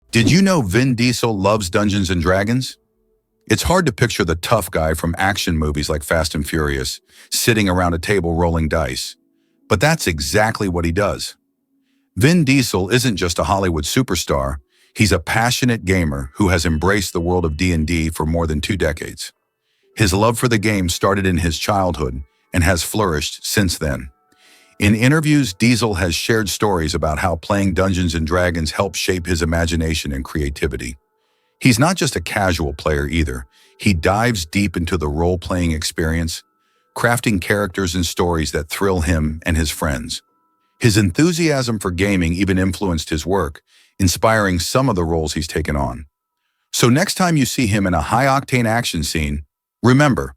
Did you know Vin Diesel loves Dungeons and Dragons? It's hard to picture the tough guy from action movies like Fast and Furious sitting around a table rolling dice. But that's exactly what he does. Vin Diesel isn't just a Hollywood superstar, he's a passionate gamer who has embraced the world of D&D for more than 2 decades. His love for the game started in his childhood and has flourished since then. In interviews, Diesel has shared stories about how playing Dungeons and Dragons helped shape his imagination and creativity. He's not just a casual player either. He dives deep into the role-playing experience, crafting characters and stories that thrill him and his friends. His enthusiasm for gaming even influenced his work, inspiring some of the roles he's taken on. So next time you see him in a high-octane action scene, remember,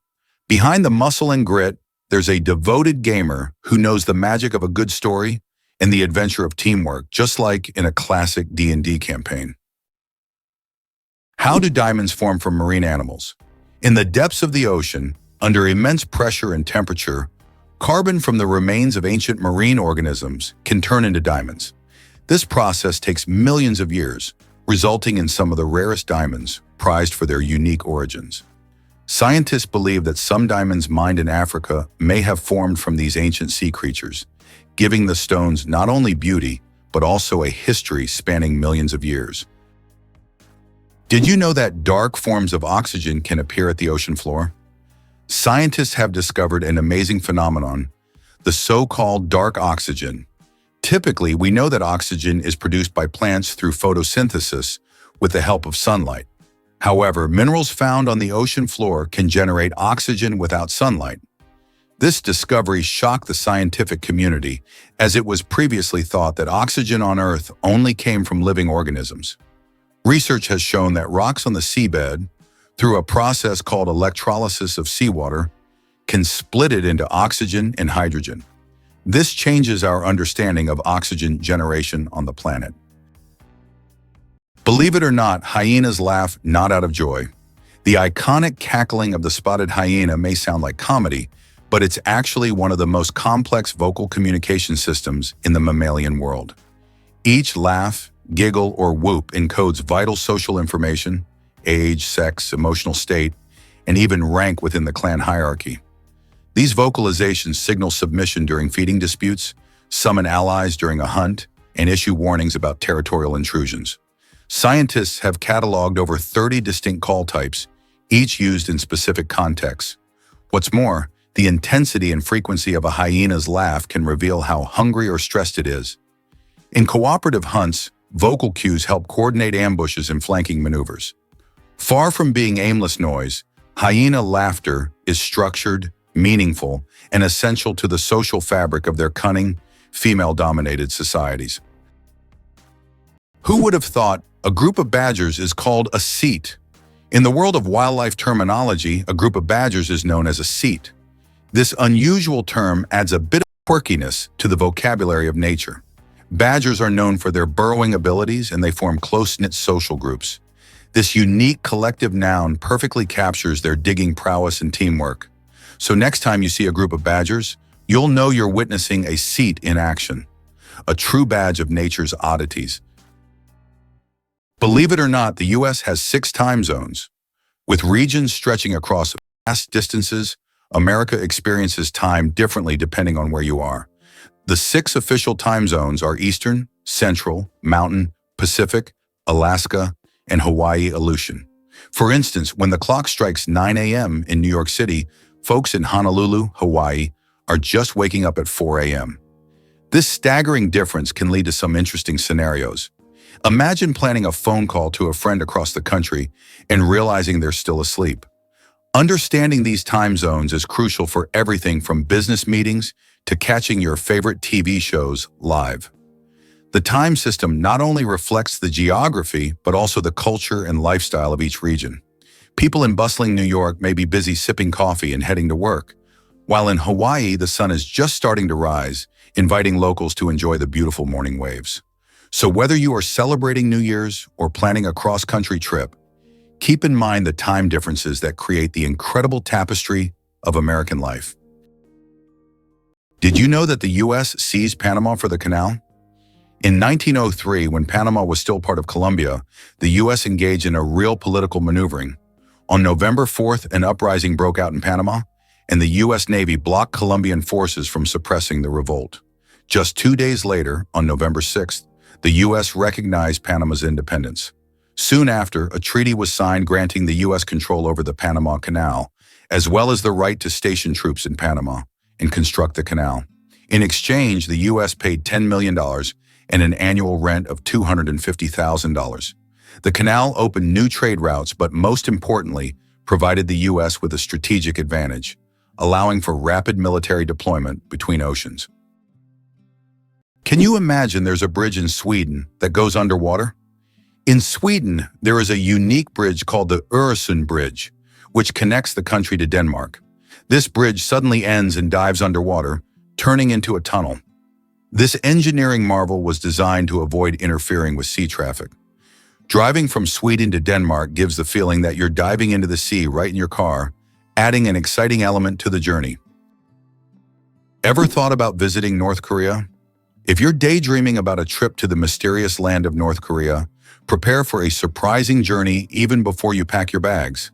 behind the muscle and grit, there's a devoted gamer who knows the magic of a good story and the adventure of teamwork, just like in a classic D&D campaign. How do diamonds form from marine animals? In the depths of the ocean, under immense pressure and temperature, carbon from the remains of ancient marine organisms can turn into diamonds. This process takes millions of years, resulting in some of the rarest diamonds, prized for their unique origins. Scientists believe that some diamonds mined in Africa may have formed from these ancient sea creatures, giving the stones not only beauty, but also a history spanning millions of years. Did you know that dark forms of oxygen can appear at the ocean floor? Scientists have discovered an amazing phenomenon, the so-called dark oxygen. Typically, we know that oxygen is produced by plants through photosynthesis with the help of sunlight. However, minerals found on the ocean floor can generate oxygen without sunlight. This discovery shocked the scientific community, as it was previously thought that oxygen on Earth only came from living organisms. Research has shown that rocks on the seabed, through a process called electrolysis of seawater, can split it into oxygen and hydrogen. This changes our understanding of oxygen generation on the planet. Believe it or not, hyenas laugh not out of joy. The iconic cackling of the spotted hyena may sound like comedy, but it's actually one of the most complex vocal communication systems in the mammalian world. Each laugh, giggle, or whoop encodes vital social information, age, sex, emotional state, and even rank within the clan hierarchy. These vocalizations signal submission during feeding disputes, summon allies during a hunt, and issue warnings about territorial intrusions. Scientists have cataloged over 30 distinct call types, each used in specific contexts. What's more, the intensity and frequency of a hyena's laugh can reveal how hungry or stressed it is. In cooperative hunts, vocal cues help coordinate ambushes and flanking maneuvers. Far from being aimless noise, hyena laughter is structured, meaningful, and essential to the social fabric of their cunning, female-dominated societies. Who would have thought a group of badgers is called a seat? In the world of wildlife terminology, a group of badgers is known as a seat. This unusual term adds a bit of quirkiness to the vocabulary of nature. Badgers are known for their burrowing abilities and they form close-knit social groups. This unique collective noun perfectly captures their digging prowess and teamwork. So next time you see a group of badgers, you'll know you're witnessing a seat in action, a true badge of nature's oddities. Believe it or not, the U.S. has 6 time zones. With regions stretching across vast distances, America experiences time differently depending on where you are. The 6 official time zones are Eastern, Central, Mountain, Pacific, Alaska, and Hawaii Aleutian. For instance, when the clock strikes 9 a.m. in New York City, folks in Honolulu, Hawaii, are just waking up at 4 a.m. This staggering difference can lead to some interesting scenarios. Imagine planning a phone call to a friend across the country and realizing they're still asleep. Understanding these time zones is crucial for everything from business meetings to catching your favorite TV shows live. The time system not only reflects the geography, but also the culture and lifestyle of each region. People in bustling New York may be busy sipping coffee and heading to work, while in Hawaii the sun is just starting to rise, inviting locals to enjoy the beautiful morning waves. So whether you are celebrating New Year's or planning a cross-country trip, keep in mind the time differences that create the incredible tapestry of American life. Did you know that the U.S. seized Panama for the canal? In 1903, when Panama was still part of Colombia, the U.S. engaged in a real political maneuvering. On November 4th, an uprising broke out in Panama, and the U.S. Navy blocked Colombian forces from suppressing the revolt. Just 2 days later, on November 6th, the U.S. recognized Panama's independence. Soon after, a treaty was signed granting the U.S. control over the Panama Canal, as well as the right to station troops in Panama and construct the canal. In exchange, the U.S. paid $10 million and an annual rent of $250,000. The canal opened new trade routes, but most importantly, provided the U.S. with a strategic advantage, allowing for rapid military deployment between oceans. Can you imagine there's a bridge in Sweden that goes underwater? In Sweden, there is a unique bridge called the Öresund Bridge, which connects the country to Denmark. This bridge suddenly ends and dives underwater, turning into a tunnel. This engineering marvel was designed to avoid interfering with sea traffic. Driving from Sweden to Denmark gives the feeling that you're diving into the sea right in your car, adding an exciting element to the journey. Ever thought about visiting North Korea? If you're daydreaming about a trip to the mysterious land of North Korea, prepare for a surprising journey even before you pack your bags.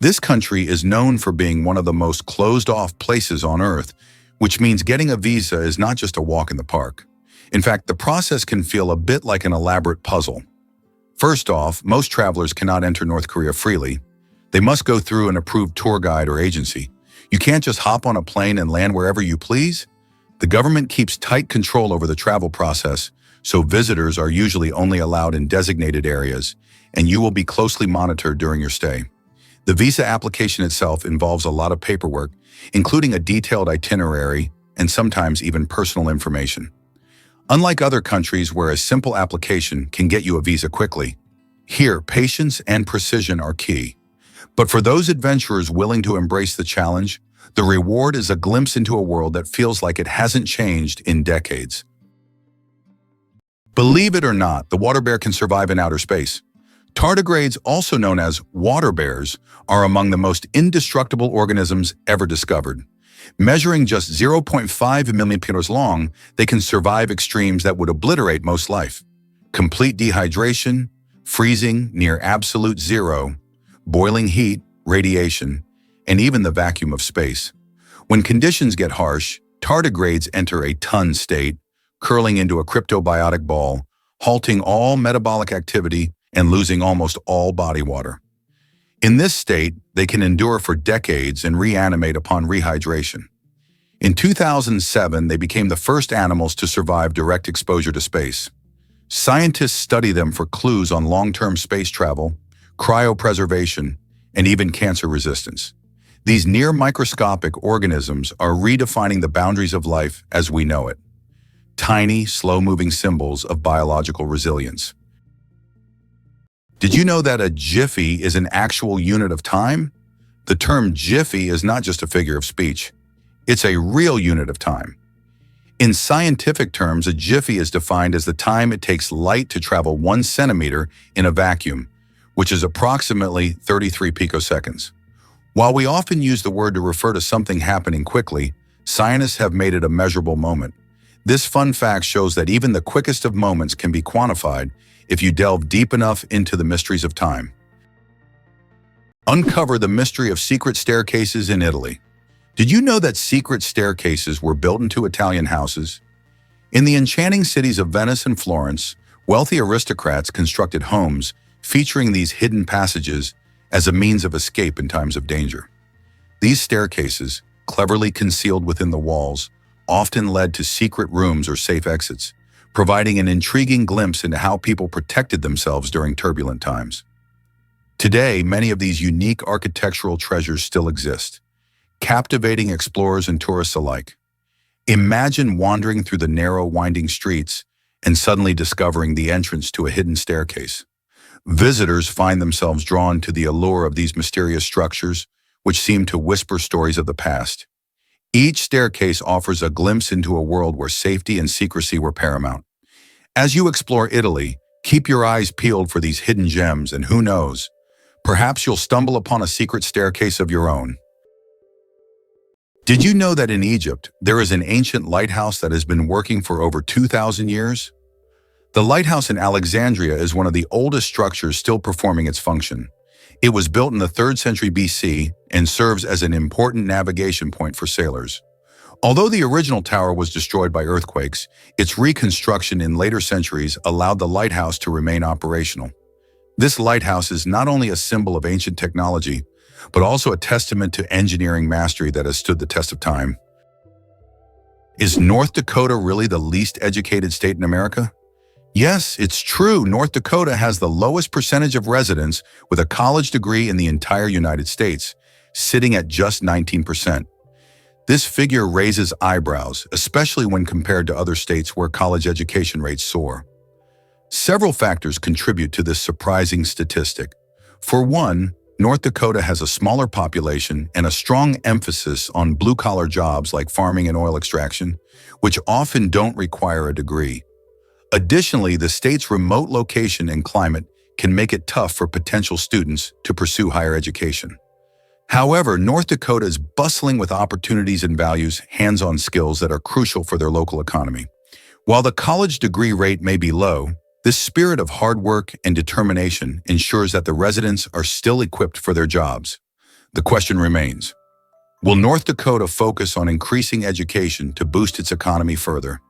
This country is known for being one of the most closed-off places on Earth, which means getting a visa is not just a walk in the park. In fact, the process can feel a bit like an elaborate puzzle. First off, most travelers cannot enter North Korea freely. They must go through an approved tour guide or agency. You can't just hop on a plane and land wherever you please. The government keeps tight control over the travel process, so visitors are usually only allowed in designated areas, and you will be closely monitored during your stay. The visa application itself involves a lot of paperwork, including a detailed itinerary and sometimes even personal information. Unlike other countries where a simple application can get you a visa quickly, here patience and precision are key. But for those adventurers willing to embrace the challenge, the reward is a glimpse into a world that feels like it hasn't changed in decades. Believe it or not, the water bear can survive in outer space. Tardigrades, also known as water bears, are among the most indestructible organisms ever discovered. Measuring just 0.5 millimeters long, they can survive extremes that would obliterate most life. Complete dehydration, freezing near absolute zero, boiling heat, radiation, and even the vacuum of space. When conditions get harsh, tardigrades enter a ton state, curling into a cryptobiotic ball, halting all metabolic activity and losing almost all body water. In this state, they can endure for decades and reanimate upon rehydration. In 2007, they became the first animals to survive direct exposure to space. Scientists study them for clues on long-term space travel, cryopreservation, and even cancer resistance. These near-microscopic organisms are redefining the boundaries of life as we know it. Tiny, slow-moving symbols of biological resilience. Did you know that a jiffy is an actual unit of time? The term jiffy is not just a figure of speech. It's a real unit of time. In scientific terms, a jiffy is defined as the time it takes light to travel 1 centimeter in a vacuum, which is approximately 33 picoseconds. While we often use the word to refer to something happening quickly, scientists have made it a measurable moment. This fun fact shows that even the quickest of moments can be quantified if you delve deep enough into the mysteries of time. Uncover the mystery of secret staircases in Italy. Did you know that secret staircases were built into Italian houses? In the enchanting cities of Venice and Florence, wealthy aristocrats constructed homes featuring these hidden passages as a means of escape in times of danger. These staircases, cleverly concealed within the walls, often led to secret rooms or safe exits, providing an intriguing glimpse into how people protected themselves during turbulent times. Today, many of these unique architectural treasures still exist, captivating explorers and tourists alike. Imagine wandering through the narrow, winding streets and suddenly discovering the entrance to a hidden staircase. Visitors find themselves drawn to the allure of these mysterious structures, which seem to whisper stories of the past. Each staircase offers a glimpse into a world where safety and secrecy were paramount. As you explore Italy, keep your eyes peeled for these hidden gems, and who knows, perhaps you'll stumble upon a secret staircase of your own. Did you know that in Egypt, there is an ancient lighthouse that has been working for over 2,000 years? The lighthouse in Alexandria is one of the oldest structures still performing its function. It was built in the 3rd century BC and serves as an important navigation point for sailors. Although the original tower was destroyed by earthquakes, its reconstruction in later centuries allowed the lighthouse to remain operational. This lighthouse is not only a symbol of ancient technology, but also a testament to engineering mastery that has stood the test of time. Is North Dakota really the least educated state in America? Yes, it's true. North Dakota has the lowest percentage of residents with a college degree in the entire United States, sitting at just 19%. This figure raises eyebrows, especially when compared to other states where college education rates soar. Several factors contribute to this surprising statistic. For one, North Dakota has a smaller population and a strong emphasis on blue-collar jobs like farming and oil extraction, which often don't require a degree. Additionally, the state's remote location and climate can make it tough for potential students to pursue higher education. However, North Dakota is bustling with opportunities and values hands-on skills that are crucial for their local economy. While the college degree rate may be low, this spirit of hard work and determination ensures that the residents are still equipped for their jobs. The question remains, will North Dakota focus on increasing education to boost its economy further?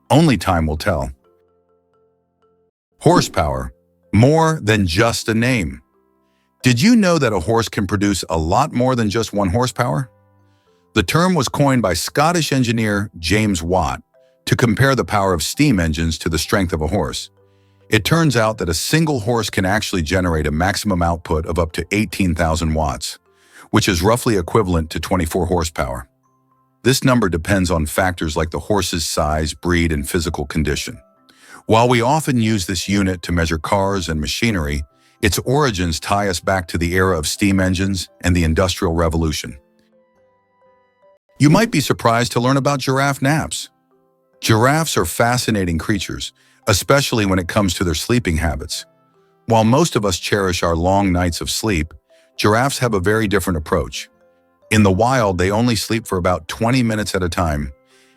Only time will tell. Horsepower, more than just a name. Did you know that a horse can produce a lot more than just 1 horsepower? The term was coined by Scottish engineer James Watt to compare the power of steam engines to the strength of a horse. It turns out that a single horse can actually generate a maximum output of up to 18,000 watts, which is roughly equivalent to 24 horsepower. This number depends on factors like the horse's size, breed, and physical condition. While we often use this unit to measure cars and machinery, its origins tie us back to the era of steam engines and the Industrial Revolution. You might be surprised to learn about giraffe naps. Giraffes are fascinating creatures, especially when it comes to their sleeping habits. While most of us cherish our long nights of sleep, giraffes have a very different approach. In the wild, they only sleep for about 20 minutes at a time,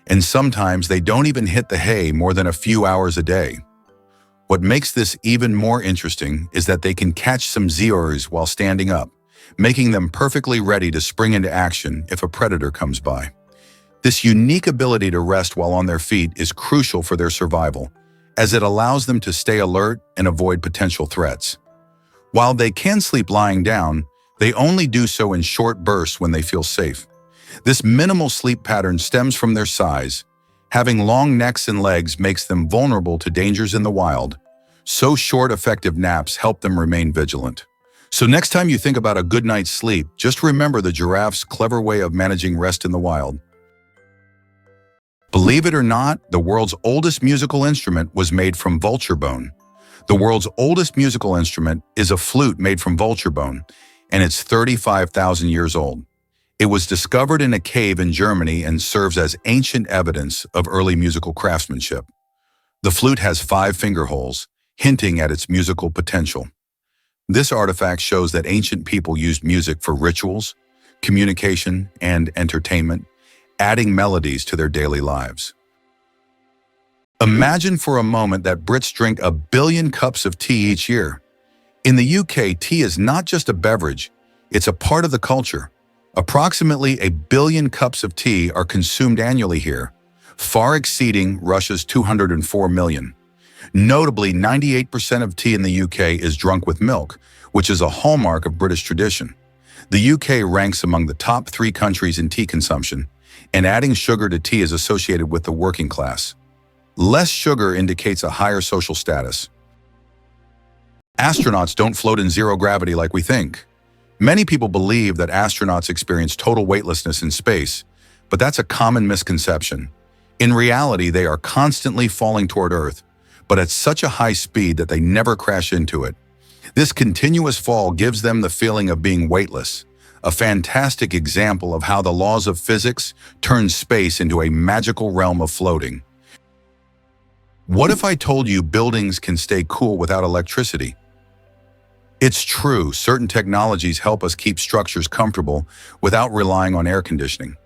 and sometimes they don't even hit the hay more than a few hours a day. What makes this even more interesting is that they can catch some zoories while standing up, making them perfectly ready to spring into action if a predator comes by. This unique ability to rest while on their feet is crucial for their survival, as it allows them to stay alert and avoid potential threats. While they can sleep lying down, they only do so in short bursts when they feel safe. This minimal sleep pattern stems from their size. Having long necks and legs makes them vulnerable to dangers in the wild, so short, effective naps help them remain vigilant. So next time you think about a good night's sleep, just remember the giraffe's clever way of managing rest in the wild. Believe it or not, the world's oldest musical instrument was made from vulture bone. The world's oldest musical instrument is a flute made from vulture bone, and it's 35,000 years old. It was discovered in a cave in Germany and serves as ancient evidence of early musical craftsmanship. The flute has 5 finger holes, hinting at its musical potential. This artifact shows that ancient people used music for rituals, communication, and entertainment, adding melodies to their daily lives. Imagine for a moment that Brits drink 1 billion cups of tea each year. In the UK, tea is not just a beverage, it's a part of the culture. Approximately 1 billion cups of tea are consumed annually here, far exceeding Russia's 204 million. Notably, 98% of tea in the UK is drunk with milk, which is a hallmark of British tradition. The UK ranks among the top 3 countries in tea consumption, and adding sugar to tea is associated with the working class. Less sugar indicates a higher social status. Astronauts don't float in zero gravity like we think. Many people believe that astronauts experience total weightlessness in space, but that's a common misconception. In reality, they are constantly falling toward Earth, but at such a high speed that they never crash into it. This continuous fall gives them the feeling of being weightless, a fantastic example of how the laws of physics turn space into a magical realm of floating. What if I told you buildings can stay cool without electricity? It's true, certain technologies help us keep structures comfortable without relying on air conditioning.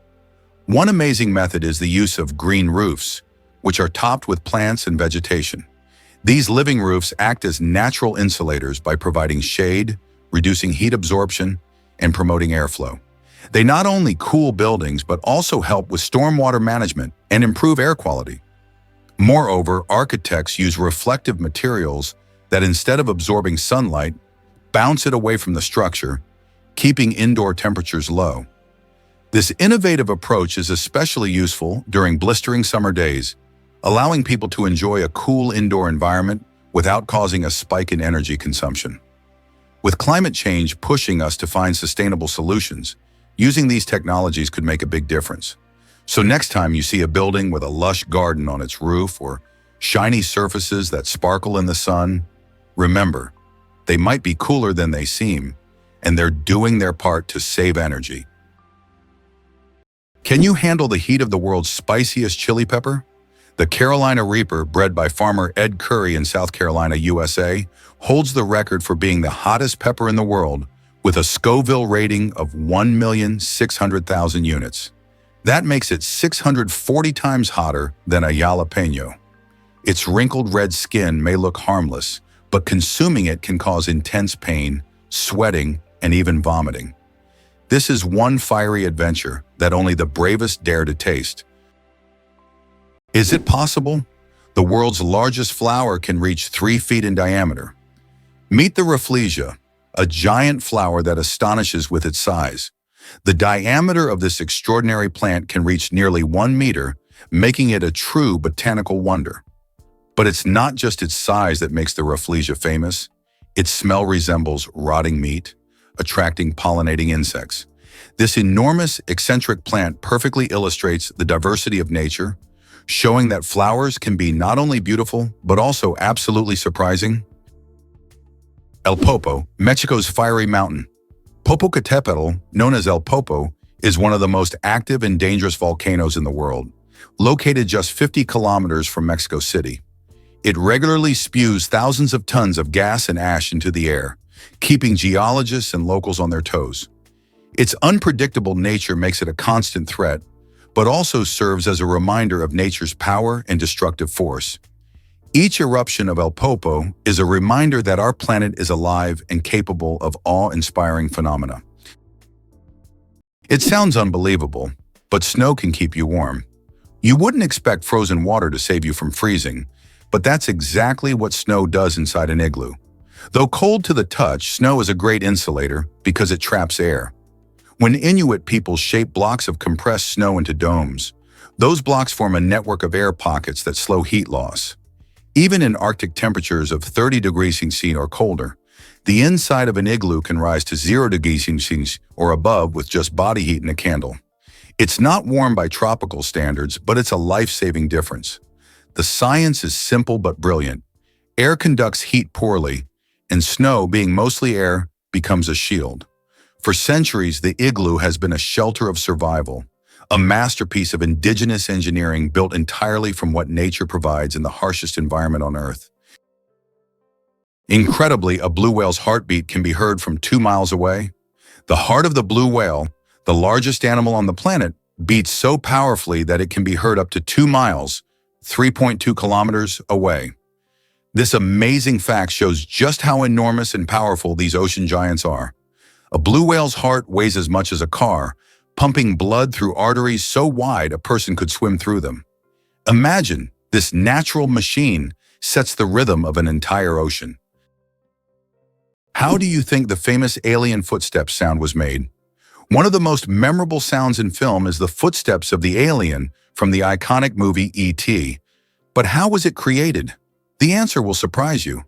One amazing method is the use of green roofs, which are topped with plants and vegetation. These living roofs act as natural insulators by providing shade, reducing heat absorption, and promoting airflow. They not only cool buildings, but also help with stormwater management and improve air quality. Moreover, architects use reflective materials that, instead of absorbing sunlight, bounce it away from the structure, keeping indoor temperatures low. This innovative approach is especially useful during blistering summer days, allowing people to enjoy a cool indoor environment without causing a spike in energy consumption. With climate change pushing us to find sustainable solutions, using these technologies could make a big difference. So next time you see a building with a lush garden on its roof or shiny surfaces that sparkle in the sun, remember, they might be cooler than they seem, and they're doing their part to save energy. Can you handle the heat of the world's spiciest chili pepper? The Carolina Reaper, bred by farmer Ed Curry in South Carolina, USA, holds the record for being the hottest pepper in the world with a Scoville rating of 1,600,000 units. That makes it 640 times hotter than a jalapeno. Its wrinkled red skin may look harmless, but consuming it can cause intense pain, sweating, and even vomiting. This is one fiery adventure that only the bravest dare to taste. Is it possible? The world's largest flower can reach 3 feet in diameter. Meet the Rafflesia, a giant flower that astonishes with its size. The diameter of this extraordinary plant can reach nearly 1 meter, making it a true botanical wonder. But it's not just its size that makes the Rafflesia famous. Its smell resembles rotting meat, attracting pollinating insects. This enormous, eccentric plant perfectly illustrates the diversity of nature, showing that flowers can be not only beautiful, but also absolutely surprising. El Popo, Mexico's fiery mountain. Popocatépetl, known as El Popo, is one of the most active and dangerous volcanoes in the world, located just 50 kilometers from Mexico City. It regularly spews thousands of tons of gas and ash into the air, keeping geologists and locals on their toes. Its unpredictable nature makes it a constant threat, but also serves as a reminder of nature's power and destructive force. Each eruption of El Popo is a reminder that our planet is alive and capable of awe-inspiring phenomena. It sounds unbelievable, but snow can keep you warm. You wouldn't expect frozen water to save you from freezing, but that's exactly what snow does inside an igloo. Though cold to the touch, snow is a great insulator because it traps air. When Inuit people shape blocks of compressed snow into domes, those blocks form a network of air pockets that slow heat loss. Even in Arctic temperatures of 30 degrees Celsius or colder, the inside of an igloo can rise to 0 degrees Celsius or above with just body heat and a candle. It's not warm by tropical standards, but it's a life-saving difference. The science is simple but brilliant. Air conducts heat poorly, and snow, being mostly air, becomes a shield. For centuries, the igloo has been a shelter of survival, a masterpiece of indigenous engineering built entirely from what nature provides in the harshest environment on Earth. Incredibly, a blue whale's heartbeat can be heard from 2 miles away. The heart of the blue whale, the largest animal on the planet, beats so powerfully that it can be heard up to 2 miles, 3.2 kilometers away. This amazing fact shows just how enormous and powerful these ocean giants are. A blue whale's heart weighs as much as a car, pumping blood through arteries so wide a person could swim through them. Imagine, this natural machine sets the rhythm of an entire ocean. How do you think the famous alien footsteps sound was made? One of the most memorable sounds in film is the footsteps of the alien from the iconic movie E.T. But how was it created? The answer will surprise you.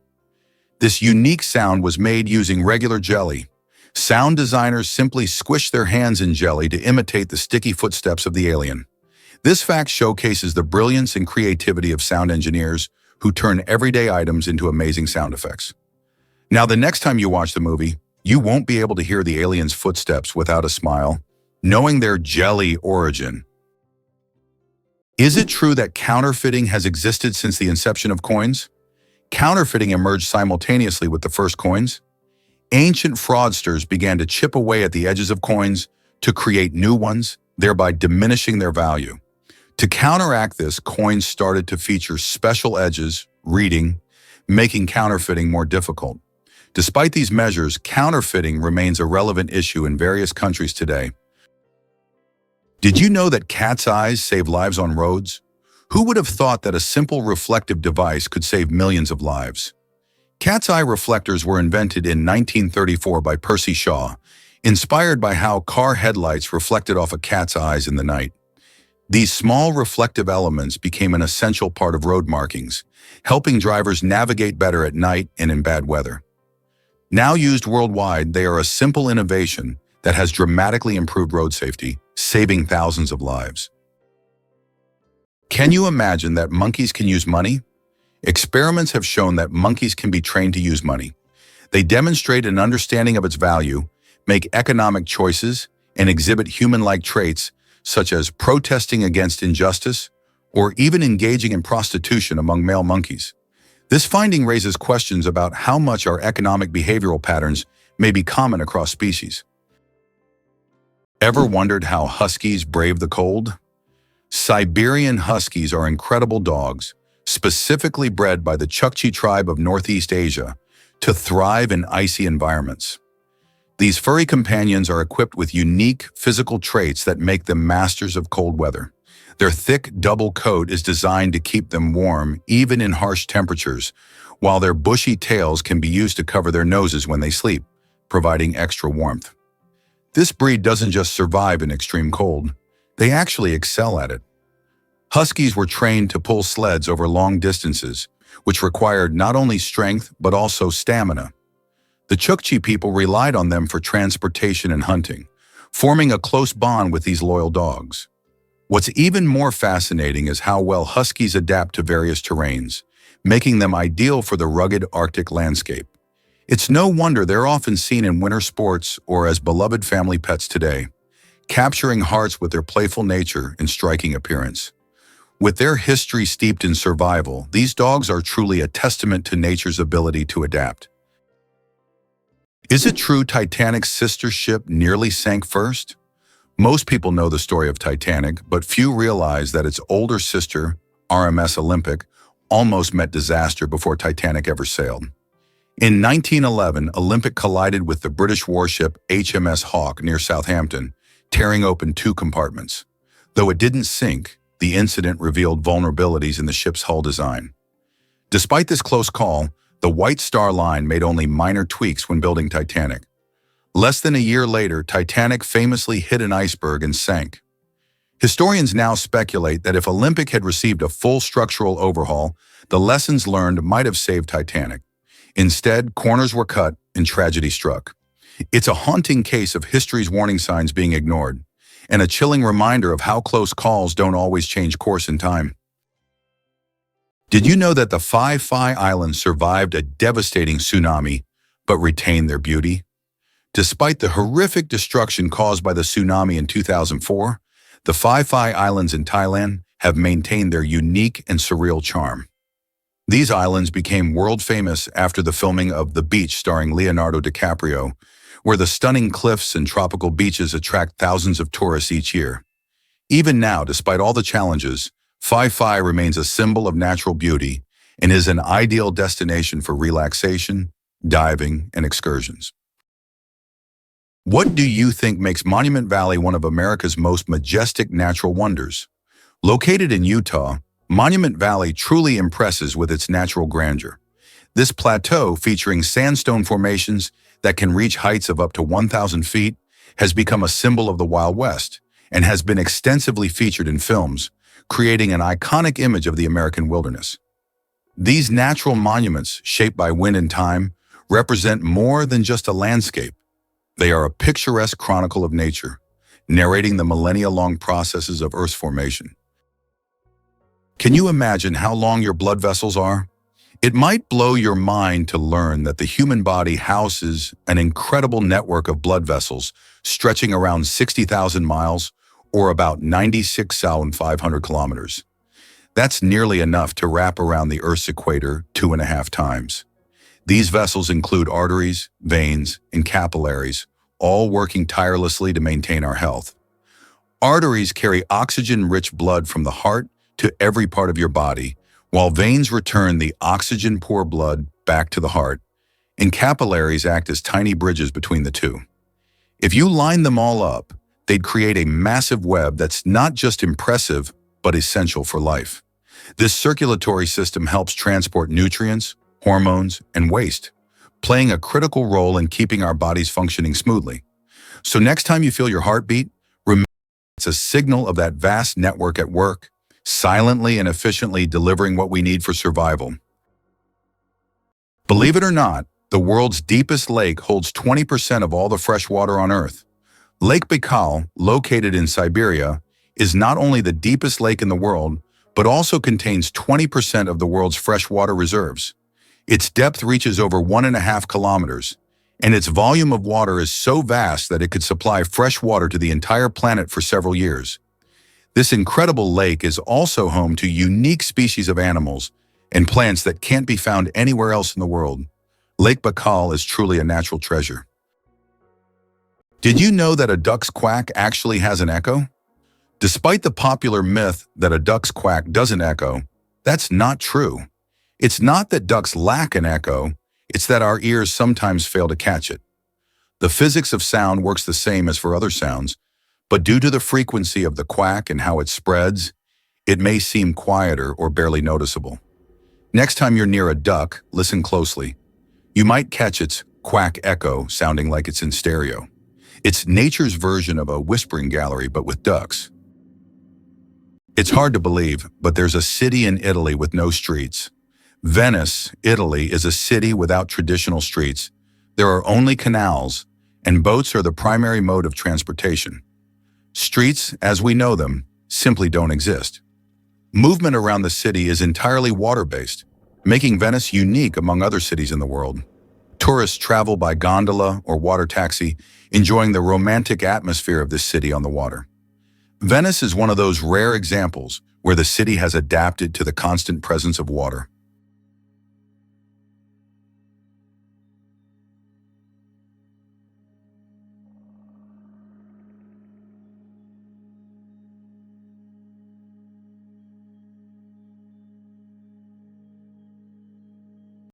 This unique sound was made using regular jelly. Sound designers simply squished their hands in jelly to imitate the sticky footsteps of the alien. This fact showcases the brilliance and creativity of sound engineers who turn everyday items into amazing sound effects. Now, the next time you watch the movie, you won't be able to hear the alien's footsteps without a smile, knowing their jelly origin. Is it true that counterfeiting has existed since the inception of coins? Counterfeiting emerged simultaneously with the first coins. Ancient fraudsters began to chip away at the edges of coins to create new ones, thereby diminishing their value. To counteract this, coins started to feature special edges, reading, making counterfeiting more difficult. Despite these measures, counterfeiting remains a relevant issue in various countries today. Did you know that cat's eyes save lives on roads? Who would have thought that a simple reflective device could save millions of lives? Cat's eye reflectors were invented in 1934 by Percy Shaw, inspired by how car headlights reflected off a cat's eyes in the night. These small reflective elements became an essential part of road markings, helping drivers navigate better at night and in bad weather. Now used worldwide, they are a simple innovation that has dramatically improved road safety, saving thousands of lives. Can you imagine that monkeys can use money? Experiments have shown that monkeys can be trained to use money. They demonstrate an understanding of its value, make economic choices, and exhibit human-like traits such as protesting against injustice or even engaging in prostitution among male monkeys. This finding raises questions about how much our economic behavioral patterns may be common across species. Ever wondered how huskies brave the cold? Siberian huskies are incredible dogs, specifically bred by the Chukchi tribe of Northeast Asia to thrive in icy environments. These furry companions are equipped with unique physical traits that make them masters of cold weather. Their thick double coat is designed to keep them warm even in harsh temperatures, while their bushy tails can be used to cover their noses when they sleep, providing extra warmth. This breed doesn't just survive in extreme cold, they actually excel at it. Huskies were trained to pull sleds over long distances, which required not only strength but also stamina. The Chukchi people relied on them for transportation and hunting, forming a close bond with these loyal dogs. What's even more fascinating is how well huskies adapt to various terrains, making them ideal for the rugged Arctic landscape. It's no wonder they're often seen in winter sports or as beloved family pets today, capturing hearts with their playful nature and striking appearance. With their history steeped in survival, these dogs are truly a testament to nature's ability to adapt. Is it true Titanic's sister ship nearly sank first? Most people know the story of Titanic, but few realize that its older sister, RMS Olympic, almost met disaster before Titanic ever sailed. In 1911, Olympic collided with the British warship HMS Hawke near Southampton, tearing open 2 compartments. Though it didn't sink, the incident revealed vulnerabilities in the ship's hull design. Despite this close call, the White Star Line made only minor tweaks when building Titanic. Less than a year later, Titanic famously hit an iceberg and sank. Historians now speculate that if Olympic had received a full structural overhaul, the lessons learned might have saved Titanic. Instead, corners were cut and tragedy struck. It's a haunting case of history's warning signs being ignored, and a chilling reminder of how close calls don't always change course in time. Did you know that the Phi Islands survived a devastating tsunami, but retained their beauty? Despite the horrific destruction caused by the tsunami in 2004, the Phi Phi Islands in Thailand have maintained their unique and surreal charm. These islands became world famous after the filming of The Beach starring Leonardo DiCaprio, where the stunning cliffs and tropical beaches attract thousands of tourists each year. Even now, despite all the challenges, Phi Phi remains a symbol of natural beauty and is an ideal destination for relaxation, diving, and excursions. What do you think makes Monument Valley one of America's most majestic natural wonders? Located in Utah, Monument Valley truly impresses with its natural grandeur. This plateau, featuring sandstone formations that can reach heights of up to 1,000 feet, has become a symbol of the Wild West and has been extensively featured in films, creating an iconic image of the American wilderness. These natural monuments, shaped by wind and time, represent more than just a landscape. They are a picturesque chronicle of nature, narrating the millennia-long processes of Earth's formation. Can you imagine how long your blood vessels are? It might blow your mind to learn that the human body houses an incredible network of blood vessels stretching around 60,000 miles, or about 96,500 kilometers. That's nearly enough to wrap around the Earth's equator 2.5 times. These vessels include arteries, veins, and capillaries, all working tirelessly to maintain our health. Arteries carry oxygen-rich blood from the heart to every part of your body, while veins return the oxygen-poor blood back to the heart, and capillaries act as tiny bridges between the two. If you line them all up, they'd create a massive web that's not just impressive, but essential for life. This circulatory system helps transport nutrients, hormones, and waste, playing a critical role in keeping our bodies functioning smoothly. So next time you feel your heartbeat, remember it's a signal of that vast network at work, silently and efficiently delivering what we need for survival. Believe it or not, the world's deepest lake holds 20% of all the fresh water on Earth. Lake Baikal, located in Siberia, is not only the deepest lake in the world, but also contains 20% of the world's freshwater reserves. Its depth reaches over 1.5 kilometers, and its volume of water is so vast that it could supply fresh water to the entire planet for several years. This incredible lake is also home to unique species of animals and plants that can't be found anywhere else in the world. Lake Baikal is truly a natural treasure. Did you know that a duck's quack actually has an echo? Despite the popular myth that a duck's quack doesn't echo, that's not true. It's not that ducks lack an echo, it's that our ears sometimes fail to catch it. The physics of sound works the same as for other sounds, but due to the frequency of the quack and how it spreads, it may seem quieter or barely noticeable. Next time you're near a duck, listen closely. You might catch its quack echo sounding like it's in stereo. It's nature's version of a whispering gallery, but with ducks. It's hard to believe, but there's a city in Italy with no streets. Venice, Italy, is a city without traditional streets. There are only canals, and boats are the primary mode of transportation. Streets, as we know them, simply don't exist. Movement around the city is entirely water-based, making Venice unique among other cities in the world. Tourists travel by gondola or water taxi, enjoying the romantic atmosphere of this city on the water. Venice is one of those rare examples where the city has adapted to the constant presence of water.